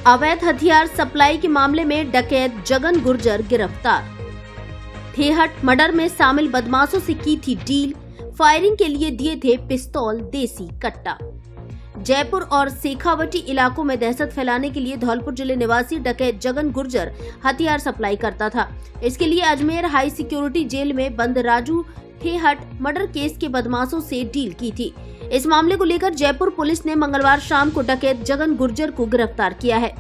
अवैध हथियार सप्लाई के मामले में डकैत जगन गुर्जर गिरफ्तार। ठेहट मर्डर में शामिल बदमाशों से की थी डील, फायरिंग के लिए दिए थे पिस्तौल देसी कट्टा। जयपुर और शेखावटी इलाकों में दहशत फैलाने के लिए धौलपुर जिले निवासी डकैत जगन गुर्जर हथियार सप्लाई करता था। इसके लिए अजमेर हाई सिक्योरिटी जेल में बंद राजू ठेहट मर्डर केस के बदमाशों से डील की थी। इस मामले को लेकर जयपुर पुलिस ने मंगलवार शाम को डकैत जगन गुर्जर को गिरफ्तार किया है।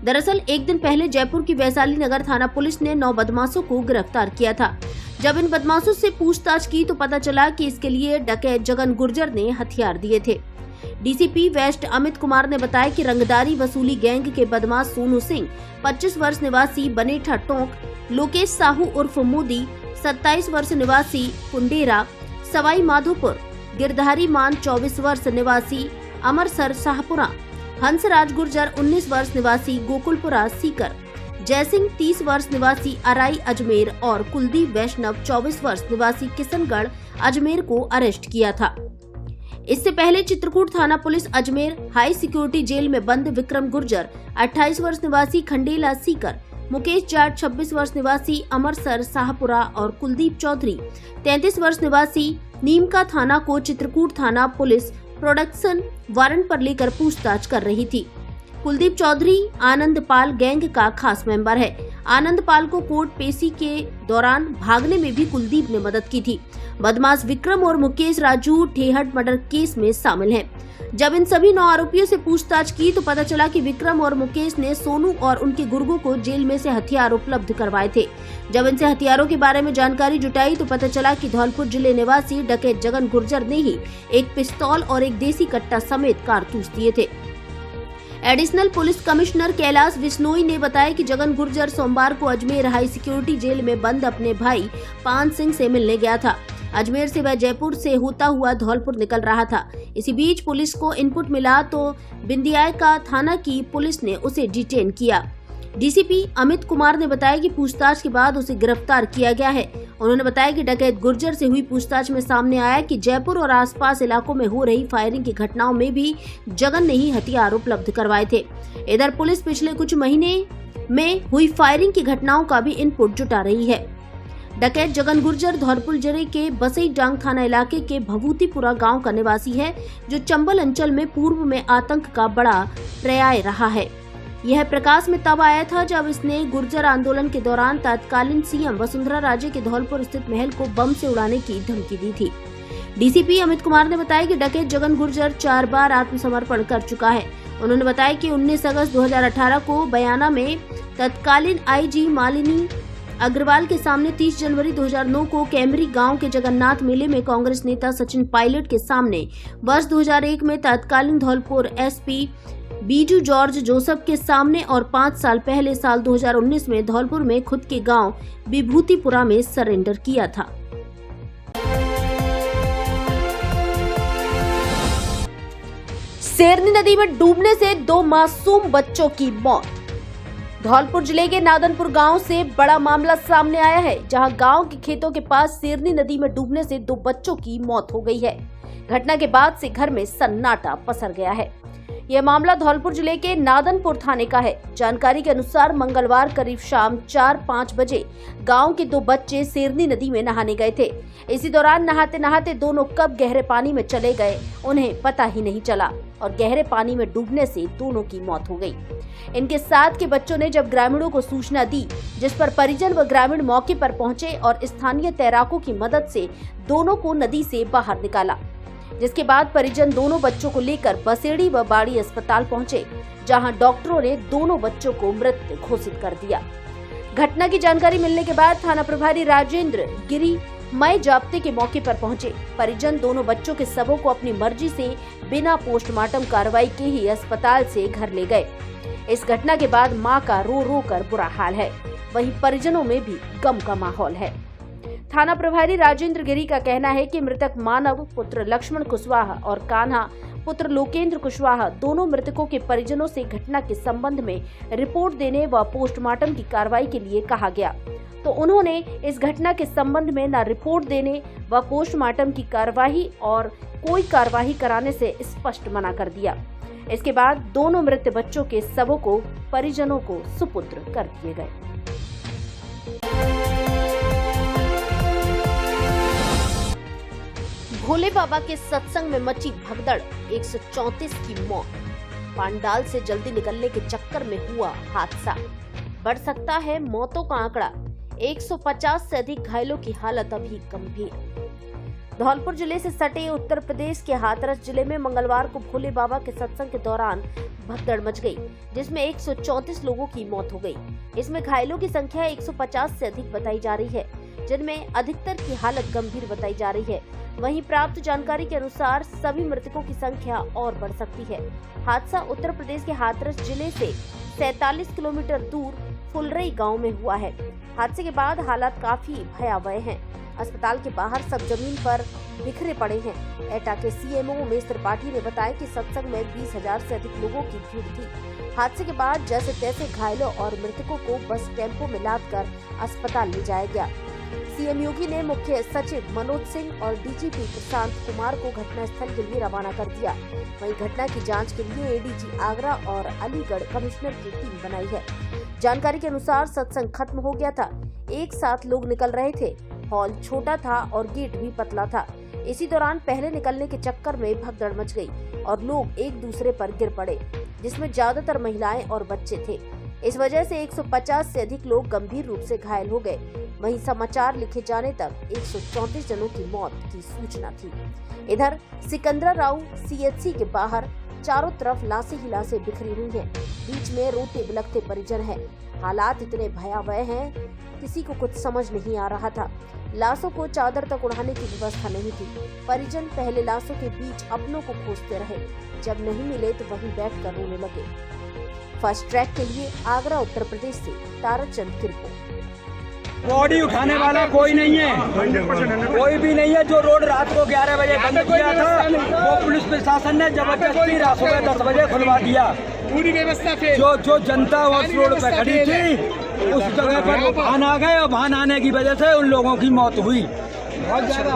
दरअसल एक दिन पहले जयपुर की वैशाली नगर थाना पुलिस ने 9 बदमाशों को गिरफ्तार किया था। जब इन बदमाशों से पूछताछ की तो पता चला कि इसके लिए डकैत जगन गुर्जर ने हथियार दिए थे। डीसीपी वेस्ट अमित कुमार ने बताया कि रंगदारी वसूली गैंग के बदमाश सोनू सिंह 25 वर्ष निवासी बनेठा टोंक, लोकेश साहू उर्फ मोदी 27 वर्ष निवासी कुंडेरा सवाई माधोपुर, गिरधारी मान 24 वर्ष निवासी अमरसर शाहपुरा, हंसराज गुर्जर 19 वर्ष निवासी गोकुलपुरा सीकर, जयसिंह 30 वर्ष निवासी अराई अजमेर और कुलदीप वैष्णव 24 वर्ष निवासी किशनगढ़ अजमेर को अरेस्ट किया था। इससे पहले चित्रकूट थाना police Ajmer high security jail में बंद विक्रम गुर्जर 28 वर्ष निवासी खंडेला सीकर, मुकेश जाट 26 वर्ष निवासी अमरसर शाहपुरा और कुलदीप चौधरी 33 वर्ष निवासी नीमका थाना को चित्रकूट थाना पुलिस प्रोडक्शन वारंट पर लेकर पूछताछ कर रही थी। कुलदीप चौधरी आनंद पाल गैंग का खास मेंबर है। आनंद पाल को कोर्ट पेशी के दौरान भागने में भी कुलदीप ने मदद की थी। बदमाश विक्रम और मुकेश राजू ठेहट मर्डर केस में शामिल हैं। जब इन सभी 9 आरोपियों से पूछताछ की तो पता चला कि विक्रम और मुकेश ने सोनू और उनके गुर्गों को जेल में से हथियार उपलब्ध करवाए थे। जब इनसे हथियारों के बारे में जानकारी जुटाई तो पता चला कि धौलपुर जिले निवासी डकैत जगन गुर्जर ने ही एक पिस्तौल और एक देसी कट्टा समेत कारतूस दिए थे। Additional police commissioner Kailash Bishnoi ने बताया कि जगन गुर्जर सोमवार को अजमेर हाई सिक्योरिटी जेल में बंद अपने भाई पान सिंह से मिलने गया था। अजमेर से वह जयपुर से होता हुआ धौलपुर निकल रहा था। इसी बीच पुलिस को इनपुट मिला तो बिंदियाका थाना की पुलिस ने उसे डिटेन किया। डीसीपी अमित कुमार ने बताया कि पूछताछ के बाद उसे गिरफ्तार किया गया है। उन्होंने बताया कि डकैत गुर्जर से हुई पूछताछ में सामने आया कि जयपुर और आसपास इलाकों में हो रही फायरिंग की घटनाओं में भी जगन ने ही हथियार उपलब्ध करवाए थे। इधर पुलिस पिछले कुछ महीने में हुई फायरिंग की घटनाओं का भी इनपुट जुटा रही है। डकैत जगन गुर्जर धौलपुर जिले के बसई डांग थाना इलाके के भभूतिपुरा गांव का निवासी है, जो चंबल अंचल में पूर्व में आतंक का बड़ा पर्याय रहा है। यह प्रकाश में तब आया था जब इसने गुर्जर आंदोलन के दौरान तत्कालीन सीएम वसुंधरा राजे के धौलपुर स्थित महल को बम से उड़ाने की धमकी दी थी। डीसीपी अमित कुमार ने बताया कि डकैत जगन गुर्जर 4 बार आत्मसमर्पण कर चुका है। उन्होंने बताया कि 19 अगस्त 2018 को बयाना में तत्कालीन आईजी मालिनी अग्रवाल के सामने 30 जनवरी 2009 को कैमरी गांव के जगन्नाथ मेले में कांग्रेस नेता सचिन पायलट के सामने, वर्ष 2001 में तत्कालीन Dholpur SP Biju George Joseph के सामने और 5 साल पहले साल 2019 में धौलपुर में खुद के गांव विभूतिपुरा में सरेंडर किया था। सेरनी नदी में डूबने से 2 मासूम बच्चों की मौत। धौलपुर जिले के नादनपुर गांव से बड़ा मामला सामने आया है, जहां गांव के खेतों के पास सेरनी नदी में डूबने से 2 बच्चों की मौत हो गई है। घटना के बाद से घर में सन्नाटा पसर गया है। यह मामला धौलपुर जिले के नादनपुर थाने का है। जानकारी के अनुसार मंगलवार करीब शाम 4-5 बजे गांव के 2 बच्चे सेरनी नदी में नहाने गए थे। इसी दौरान नहाते नहाते दोनों कब गहरे पानी में चले गए उन्हें पता ही नहीं चला और गहरे पानी में डूबने से दोनों की मौत हो गई। इनके साथ के बच्चों ने जब ग्रामीणों को सूचना दी, जिस पर परिजन व ग्रामीण मौके पर पहुंचे और स्थानीय तैराकों की मदद से दोनों को नदी से बाहर निकाला, जिसके बाद परिजन दोनों बच्चों को लेकर बसेड़ी व बाड़ी अस्पताल पहुंचे, जहां डॉक्टरों ने दोनों बच्चों को मृत घोषित कर दिया। घटना की जानकारी मिलने के बाद थाना प्रभारी राजेंद्र गिरी मई जाब्ते के मौके पर पहुंचे। परिजन दोनों बच्चों के शवों को अपनी मर्जी से बिना पोस्टमार्टम कार्रवाई के ही अस्पताल से घर ले गए। इस घटना के बाद मां का रो रो कर बुरा हाल है, वहीं परिजनों में भी गम का माहौल है। थाना प्रभारी राजेंद्र गिरी का कहना है कि मृतक मानव पुत्र लक्ष्मण कुशवाहा और कान्हा पुत्र लोकेंद्र कुशवाहा दोनों मृतकों के परिजनों से घटना के संबंध में रिपोर्ट देने व पोस्टमार्टम की कार्रवाई के लिए कहा गया, तो उन्होंने इस घटना के संबंध में न रिपोर्ट देने व पोस्टमार्टम की कार्रवाई और कोई कार्रवाई कराने से स्पष्ट मना कर दिया। इसके बाद दोनों मृत बच्चों के शवों को परिजनों को सुपुत्र कर दिए गए। भोले बाबा के सत्संग में मची भगदड़, 134 की मौत। पांडाल से जल्दी निकलने के चक्कर में हुआ हादसा, बढ़ सकता है मौतों का आंकड़ा। 150 से अधिक घायलों की हालत अभी गंभीर। धौलपुर जिले से सटे उत्तर प्रदेश के हाथरस जिले में मंगलवार को भोले बाबा के सत्संग के दौरान भगदड़ मच गई, जिसमें 134 लोगों की मौत हो गई। इसमें घायलों की संख्या 150 से अधिक बताई जा रही है, जिनमें अधिकतर की हालत गंभीर बताई जा रही है। वहीं प्राप्त जानकारी के अनुसार सभी मृतकों की संख्या और बढ़ सकती है। हादसा उत्तर प्रदेश के हाथरस जिले से 47 किलोमीटर दूर फुलरई गांव में हुआ है। हादसे के बाद हालात काफी भयावह हैं। अस्पताल के बाहर सब जमीन पर बिखरे पड़े हैं। एटा के सीएमओ उमेश त्रिपाठी ने बताया कि सत्संग में 20,000 से अधिक लोगों की भीड़ थी। हादसे के बाद जैसे तैसे घायलों और मृतकों को बस टेम्पो में लादकर अस्पताल ले जाया गया। सीएम योगी ने मुख्य सचिव मनोज सिंह और डीजीपी प्रशांत कुमार को घटनास्थल के लिए रवाना कर दिया। वहीं घटना की जांच के लिए एडीजी आगरा और अलीगढ़ कमिश्नर की टीम बनाई है। जानकारी के अनुसार सत्संग खत्म हो गया था। एक साथ लोग निकल रहे थे। हॉल छोटा था और गेट भी पतला था। इसी दौरान पहले निकलने के चक्कर में भगदड़ मच गई और लोग एक दूसरे पर गिर पड़े, जिसमें ज्यादातर महिलाएं और बच्चे थे। इस वजह से 150 से अधिक लोग गंभीर रूप से घायल हो गए। वहीं समाचार लिखे जाने तक 134 जनों की मौत की सूचना थी। इधर सिकंदराराव सीएचसी के बाहर चारों तरफ लाशें ही लाशें बिखरी हुई हैं। बीच में रोते बिलखते परिजन हैं। हालात इतने भयावह हैं, किसी को कुछ समझ नहीं आ रहा था। लाशों को चादर तक उड़ाने की व्यवस्था नहीं थी। परिजन पहले लाशों के बीच अपनों को खोजते रहे। जब नहीं मिले तो वहीं बैठकर रोने लगे। फर्स्ट ट्रैक के लिए आगरा उत्तर प्रदेश से ताराचंद की रिपोर्ट। बॉडी उठाने वाला कोई नहीं है, कोई भी नहीं है। जो रोड रात को 11 बजे बंद किया था वो पुलिस प्रशासन ने जबरदस्ती रात को 10 बजे खुलवा दिया। पूरी व्यवस्था थे। जो जनता उस रोड पे खड़ी थी उस जगह पर वाहन आ गए और वाहन आने की वजह से उन लोगों की मौत हुई। बहुत ज्यादा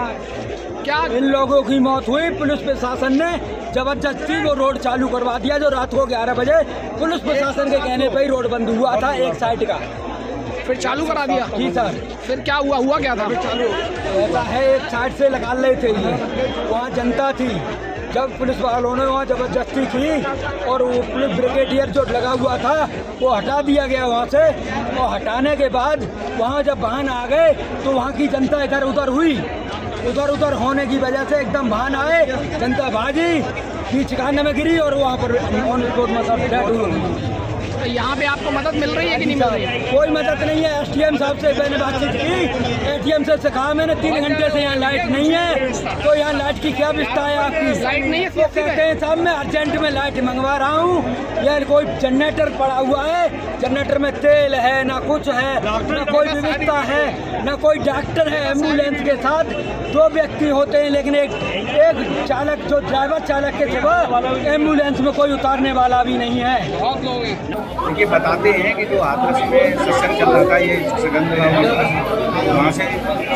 क्या इन लोगों की मौत हुई। पुलिस प्रशासन ने जबरदस्ती वो रोड चालू करवा दिया। जो रात को 11 बजे पुलिस प्रशासन के कहने पर ही रोड बंद हुआ था एक साइड का, फिर चालू करा दिया। जी सर। फिर क्या हुआ क्या था? ऐसा है, एक साइड से लगा रहे थे ये, वहाँ जनता थी। जब पुलिस वालों ने वहाँ जबरदस्ती की और वो पुलिस ब्रिगेडियर जो लगा हुआ था वो हटा दिया गया वहाँ से। और हटाने के बाद वहाँ जब वाहन आ गए तो वहाँ की जनता इधर उधर हुई। उधर उधर होने की वजह से एकदम वाहन आए, जनता भागी, बीच खाने में गिरी और वहाँ पर ऑन रिपोर्ट में सब डेड हुई। तो यहाँ पे आपको मदद मिल रही है कि नहीं मिल रही है? कोई मदद नहीं है। एसडीएम साहब से मैंने बातचीत की। एसडीएम से कहा मैंने 3 घंटे से यहाँ लाइट नहीं है, तो यहाँ लाइट की क्या व्यवस्था है आपकी? लाइट नहीं है। वो कहते हैं साहब मैं अर्जेंट में लाइट मंगवा रहा हूँ। यार कोई जनरेटर पड़ा हुआ है, जनरेटर में तेल है ना कुछ है, ना कोई व्यवस्था है, ना कोई डॉक्टर है। एम्बुलेंस के साथ 2 व्यक्ति होते हैं, लेकिन एक चालक जो ड्राइवर चालक के सिवा एम्बुलेंस में कोई उतारने वाला भी नहीं है। बहुत लोग हैं। देखिए बताते हैं कि जो हाथरस में सत्संग चल रहा था, ये सिकंदराबाद, वहाँ से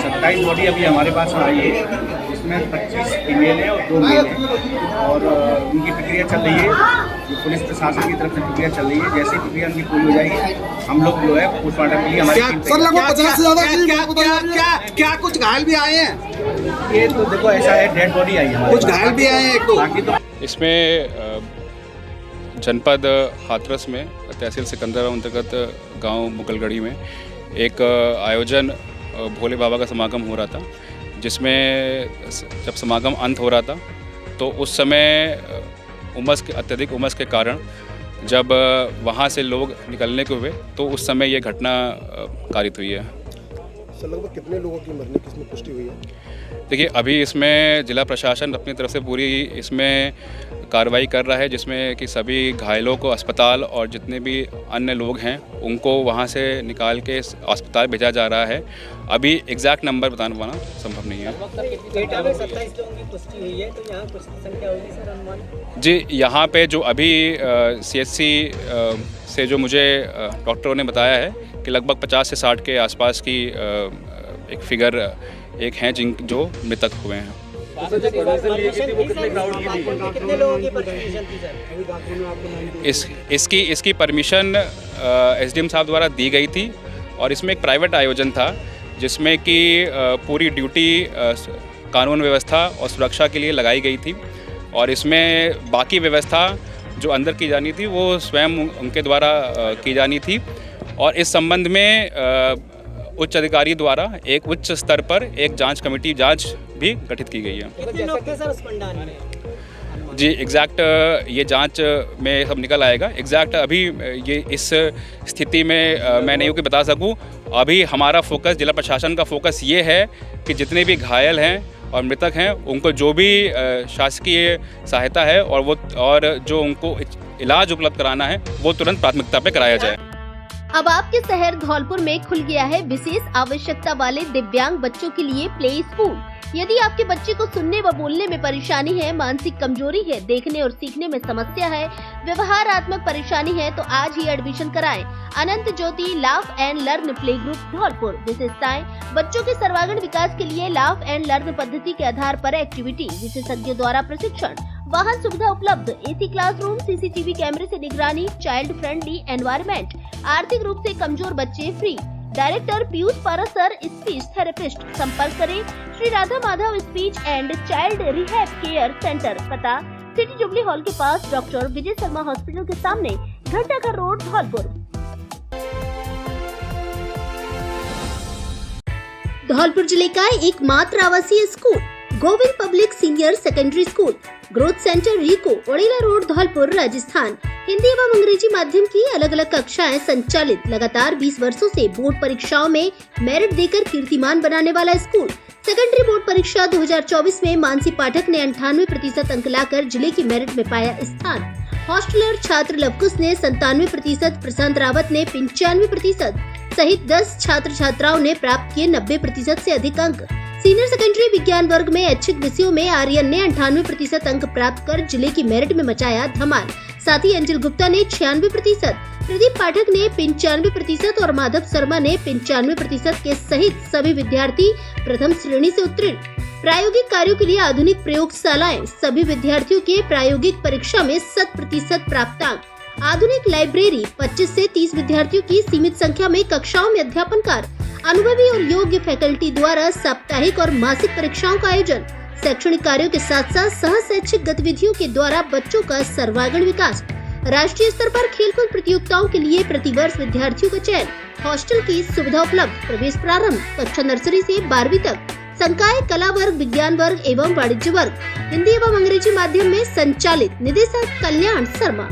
27 बॉडी अभी हमारे पास आई है, जिसमें 25 फीमेल है और 2 मेल है। और उनकी प्रक्रिया चल रही है, जो पुलिस प्रशासन की तरफ से प्रक्रिया चल रही है। जैसे प्रक्रिया उनकी पूरी हो जाएगी हम लोग जो है पोस्टमार्टम के लिए हमारे क्या कुछ घायल भी आए हैं? ये तो देखो ऐसा है, डेड बॉडी आई है, कुछ घायल भी आए हैं। एक बाकी तो इसमें जनपद हाथरस में तहसील सिकंदराबाद अंतर्गत गांव मुगलगढ़ी में एक आयोजन भोले बाबा का समागम हो रहा था, जिसमें जब समागम अंत हो रहा था तो उस समय अत्यधिक उमस के कारण जब वहां से लोग निकलने को हुए तो उस समय ये घटना कारित हुई है। लगभग कितने लोगों की मरने की इसमें पुष्टि हुई है? देखिए अभी इसमें जिला प्रशासन अपनी तरफ से पूरी इसमें कार्रवाई कर रहा है, जिसमें कि सभी घायलों को अस्पताल और जितने भी अन्य लोग हैं उनको वहां से निकाल के अस्पताल भेजा जा रहा है। अभी एग्जैक्ट नंबर बताना पाना संभव नहीं है। जी यहाँ पे जो अभी CHC से जो मुझे डॉक्टरों ने बताया है कि लगभग 50 से 60 के आसपास की एक फिगर एक हैं जो मृतक हुए हैं। कितने लोगों की परमिशन थी सर? इसकी परमिशन एसडीएम साहब द्वारा दी गई थी और इसमें एक प्राइवेट आयोजन था जिसमें कि पूरी ड्यूटी कानून व्यवस्था और सुरक्षा के लिए लगाई गई थी और इसमें बाकी व्यवस्था जो अंदर की जानी थी वो स्वयं उनके द्वारा की जानी थी और इस संबंध में उच्च अधिकारी द्वारा एक उच्च स्तर पर एक जांच कमेटी भी गठित की गई है। कितने लोग थे सर उस पंडाल में? जी एग्जैक्ट ये जांच में सब निकल आएगा। एग्जैक्ट अभी ये इस स्थिति में मैं नहीं बता सकूं। अभी हमारा फोकस, जिला प्रशासन का फोकस ये है कि जितने भी घायल हैं और मृतक हैं उनको जो भी शासकीय सहायता है और जो उनको इलाज उपलब्ध कराना है वो तुरंत प्राथमिकता पे कराया जाए। अब आपके शहर धौलपुर में खुल गया है विशेष आवश्यकता वाले दिव्यांग बच्चों के लिए प्ले स्कूल। यदि आपके बच्चे को सुनने व बोलने में परेशानी है, मानसिक कमजोरी है, देखने और सीखने में समस्या है, व्यवहारात्मक परेशानी है तो आज ही एडमिशन कराएं। Anant Jyoti laugh and learn play group Dhaulpur. विशेषताएं: बच्चों के सर्वांगीण विकास के लिए लाफ एंड लर्न पद्धति के आधार पर एक्टिविटी, विशेषज्ञों द्वारा प्रशिक्षण, वाहन सुविधा उपलब्ध, एसी क्लासरूम, सीसीटीवी कैमरे से निगरानी, चाइल्ड फ्रेंडली एनवायरनमेंट, आर्थिक रूप से कमजोर बच्चे free. Director Piyush Parashar, speech therapist. संपर्क करें Shri Radha Madhav speech and child rehab care centre. पता सिटी जुबली हॉल के पास, डॉक्टर विजय शर्मा हॉस्पिटल के सामने, घंटाघर रोड, धौलपुर। धौलपुर जिले का एकमात्र आवासीय school Govind public senior secondary school, growth centre RIICO, Odela road, Dhaulpur, Rajasthan. Hindi एवं अंग्रेजी माध्यम की अलग अलग कक्षाएं संचालित। लगातार 20 वर्षों से बोर्ड परीक्षाओं में मेरिट देकर कीर्तिमान बनाने वाला स्कूल। सेकेंडरी बोर्ड परीक्षा 2024 में मानसी पाठक ने 98% अंक लाकर जिले की मेरिट में पाया स्थान। हॉस्टलर छात्र लवकुश ने 97%, प्रशांत रावत ने 95% सहित 10 छात्र छात्राओं ने प्राप्त किए 90% से अधिक अंक। सीनियर सेकेंडरी विज्ञान वर्ग में ऐच्छिक विषयों में आर्यन ने 98% अंक प्राप्त कर जिले की मेरिट में मचाया धमाल। साथ ही अंजल गुप्ता ने 96%, प्रदीप पाठक ने 95% और माधव शर्मा ने 95% के सहित सभी विद्यार्थी प्रथम श्रेणी से उत्तीर्ण। प्रायोगिक कार्यों के लिए आधुनिक प्रयोगशालाएं, सभी विद्यार्थियों के प्रायोगिक परीक्षा में 100% प्राप्तांक। आधुनिक लाइब्रेरी, 25 से 30 विद्यार्थियों की सीमित संख्या में कक्षाओं में अध्यापन कार्य, अनुभवी और योग्य फैकल्टी द्वारा साप्ताहिक और मासिक परीक्षाओं का आयोजन। शैक्षणिक कार्यों के साथ साथ सह शैक्षिक गतिविधियों के द्वारा बच्चों का सर्वांगीण विकास। राष्ट्रीय स्तर पर खेलकूद प्रतियोगिताओं के लिए प्रतिवर्ष विद्यार्थियों का चयन। हॉस्टल की सुविधा उपलब्ध। प्रवेश प्रारंभ कक्षा नर्सरी से 12वीं तक। संकाय कला वर्ग, विज्ञान वर्ग एवं वाणिज्य वर्ग हिंदी एवं अंग्रेजी माध्यम में संचालित। निदेशक Kalyan Sharma.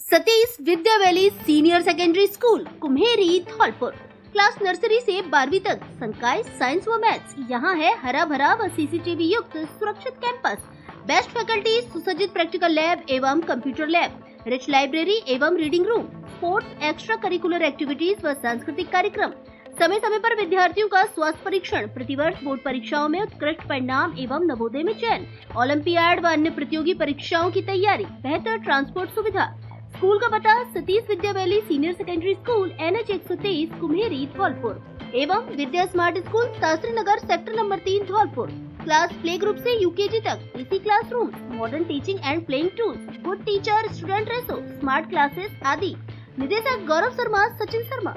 Satish Vidya valley senior secondary school, Kumheri, Dhaulpur. Class nursery से 12वीं तक। संकाय साइंस व मैथ्स। यहाँ है हरा भरा व सीसीटीवी युक्त सुरक्षित कैंपस। बेस्ट फैकल्टी, सुसज्जित प्रैक्टिकल लैब एवं कंप्यूटर लैब, रिच लाइब्रेरी एवं reading room, sports, extra curricular activities व सांस्कृतिक कार्यक्रम। समय समय पर विद्यार्थियों का स्वास्थ्य परीक्षण। प्रतिवर्ष बोर्ड परीक्षाओं में उत्कृष्ट परिणाम एवं नवोदय में चयन। ओलंपियाड व अन्य प्रतियोगी परीक्षाओं की तैयारी। बेहतर ट्रांसपोर्ट सुविधा। स्कूल का पता Satish Vidya valley senior secondary school, NH 123, Kumheri, Dhaulpur एवं Vidya smart school, Shastri Nagar, sector number 3, Dhaulpur. Class play group से UKG तक। AC classroom, modern teaching and playing tools, good teacher student ratio, smart classes आदि। निदेशक Gaurav Sharma, Sachin Sharma.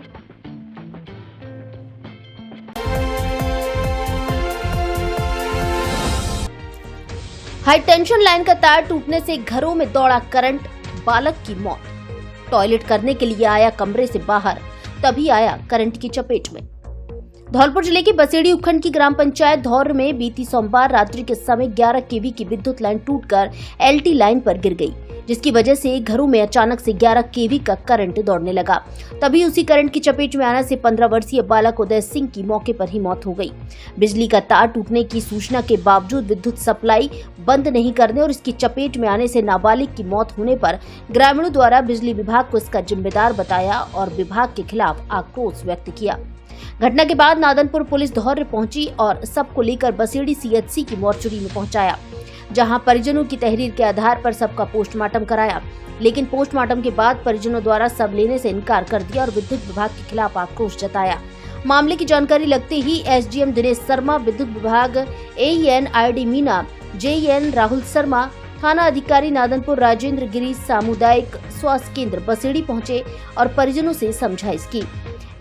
High tension line का तार टूटने से घरों में दौड़ा करंट, बालक की मौत। टॉयलेट करने के लिए आया कमरे से बाहर, तभी आया करंट की चपेट में। धौलपुर जिले के बसेड़ी उपखंड की ग्राम पंचायत धौर में बीती सोमवार रात्रि के समय 11 kV की विद्युत लाइन टूटकर LT लाइन पर गिर गई, जिसकी वजह से घरों में अचानक से 11 kV का करंट दौड़ने लगा। तभी उसी करंट की चपेट में आने से 15 वर्षीय बालक उदय सिंह की मौके पर ही मौत हो गई। बिजली का तार टूटने की सूचना के बावजूद विद्युत सप्लाई बंद नहीं करने और इसकी चपेट में आने से नाबालिग की मौत होने पर ग्रामीणों द्वारा बिजली विभाग को इसका जिम्मेदार बताया और विभाग के खिलाफ आक्रोश व्यक्त किया। घटना के बाद नादनपुर पुलिस धौर्य पहुंची और सबको लेकर बसेड़ी CHC की मोर्चरी में पहुंचाया, जहां परिजनों की तहरीर के आधार पर सबका पोस्टमार्टम कराया। लेकिन पोस्टमार्टम के बाद परिजनों द्वारा सब लेने से इनकार कर दिया और विद्युत विभाग के खिलाफ आक्रोश जताया। मामले की जानकारी लगते ही एसडीएम दिनेश शर्मा, विद्युत विभाग AEN ID Meena, JEN Rahul Sharma, थाना अधिकारी नादनपुर राजेंद्र गिरी, सामुदायिक स्वास्थ्य केंद्र बसेड़ी पहुंचे और परिजनों से समझाइश की।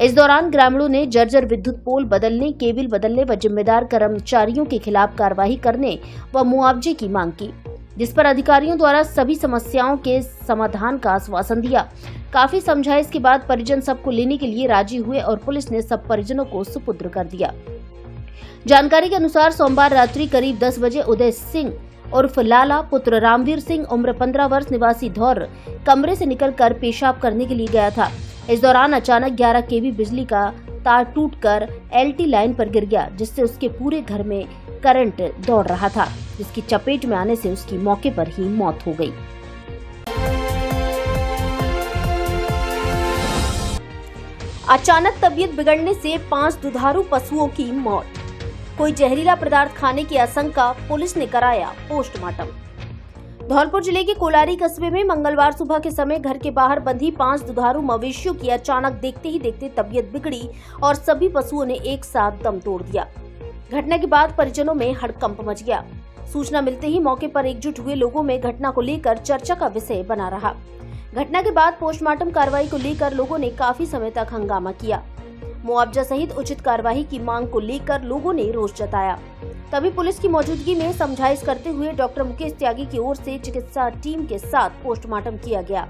इस दौरान ग्रामीणों ने जर्जर विद्युत पोल बदलने, केबल बदलने व जिम्मेदार कर्मचारियों के खिलाफ कार्रवाई करने व मुआवजे की मांग की, जिस पर अधिकारियों द्वारा सभी समस्याओं के समाधान का आश्वासन दिया। काफी समझाइश के बाद परिजन सबको लेने के लिए राजी हुए और पुलिस ने सब परिजनों को सुपुर्द कर दिया। जानकारी के अनुसार सोमवार रात्रि करीब 10 बजे उदय सिंह उर्फ लाला पुत्र रामवीर सिंह उम्र 15 वर्ष निवासी धौर कमरे से निकलकर पेशाब करने के लिए गया था। इस दौरान अचानक 11 केवी बिजली का तार टूटकर एलटी लाइन पर गिर गया, जिससे उसके पूरे घर में करंट दौड़ रहा था, जिसकी चपेट में आने से उसकी मौके पर ही मौत हो गई। अचानक तबीयत बिगड़ने से 5 दुधारू पशुओं की मौत। कोई जहरीला पदार्थ खाने की आशंका, पुलिस ने कराया पोस्टमार्टम। धौलपुर जिले के कोलारी कस्बे में मंगलवार सुबह के समय घर के बाहर बंधी 5 दुधारू मवेशियों की अचानक देखते ही देखते तबीयत बिगड़ी और सभी पशुओं ने एक साथ दम तोड़ दिया। घटना के बाद परिजनों में हड़कंप मच गया। सूचना मिलते ही मौके पर एकजुट हुए लोगों में घटना को लेकर चर्चा का विषय बना रहा। घटना के बाद पोस्टमार्टम कार्रवाई को लेकर लोगों ने काफी समय तक हंगामा किया। मुआवजा सहित उचित कार्रवाई की मांग को लेकर लोगों ने रोष जताया। तभी पुलिस की मौजूदगी में समझाइश करते हुए डॉक्टर मुकेश त्यागी की ओर से चिकित्सा टीम के साथ पोस्टमार्टम किया गया।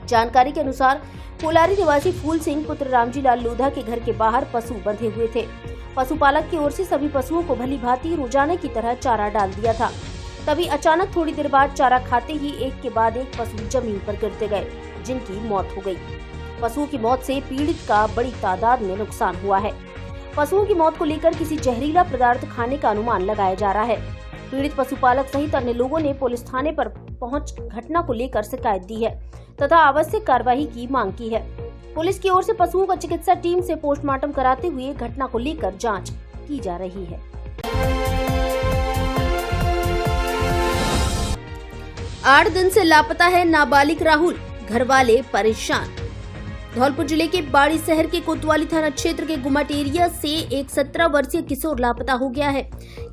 जानकारी के अनुसार कोलारी निवासी फूल सिंह पुत्र रामजी लाल लोधा के घर के बाहर पशु बंधे हुए थे। पशुपालक की ओर से सभी पशुओं को भली भांति रोजाना की तरह चारा डाल दिया था। तभी अचानक थोड़ी देर बाद चारा खाते ही एक के बाद एक पशु जमीन पर गिरते गए, जिनकी मौत हो गई। पशुओं की मौत से पीड़ित का बड़ी तादाद में नुकसान हुआ है। पशुओं की मौत को लेकर किसी जहरीला पदार्थ खाने का अनुमान लगाया जा रहा है। पीड़ित पशुपालक सहित अन्य लोगों ने पुलिस थाने पर पहुंच घटना को लेकर शिकायत दी है तथा आवश्यक कार्रवाई की मांग की है। पुलिस की ओर से पशुओं का चिकित्सा टीम से पोस्टमार्टम कराते हुए घटना को लेकर जांच की जा रही है। 8 दिन से लापता है नाबालिग राहुल, घरवाले परेशान। धौलपुर जिले के बाड़ी शहर के कोतवाली थाना क्षेत्र के गुमट एरिया से एक 17 वर्षीय किशोर लापता हो गया है।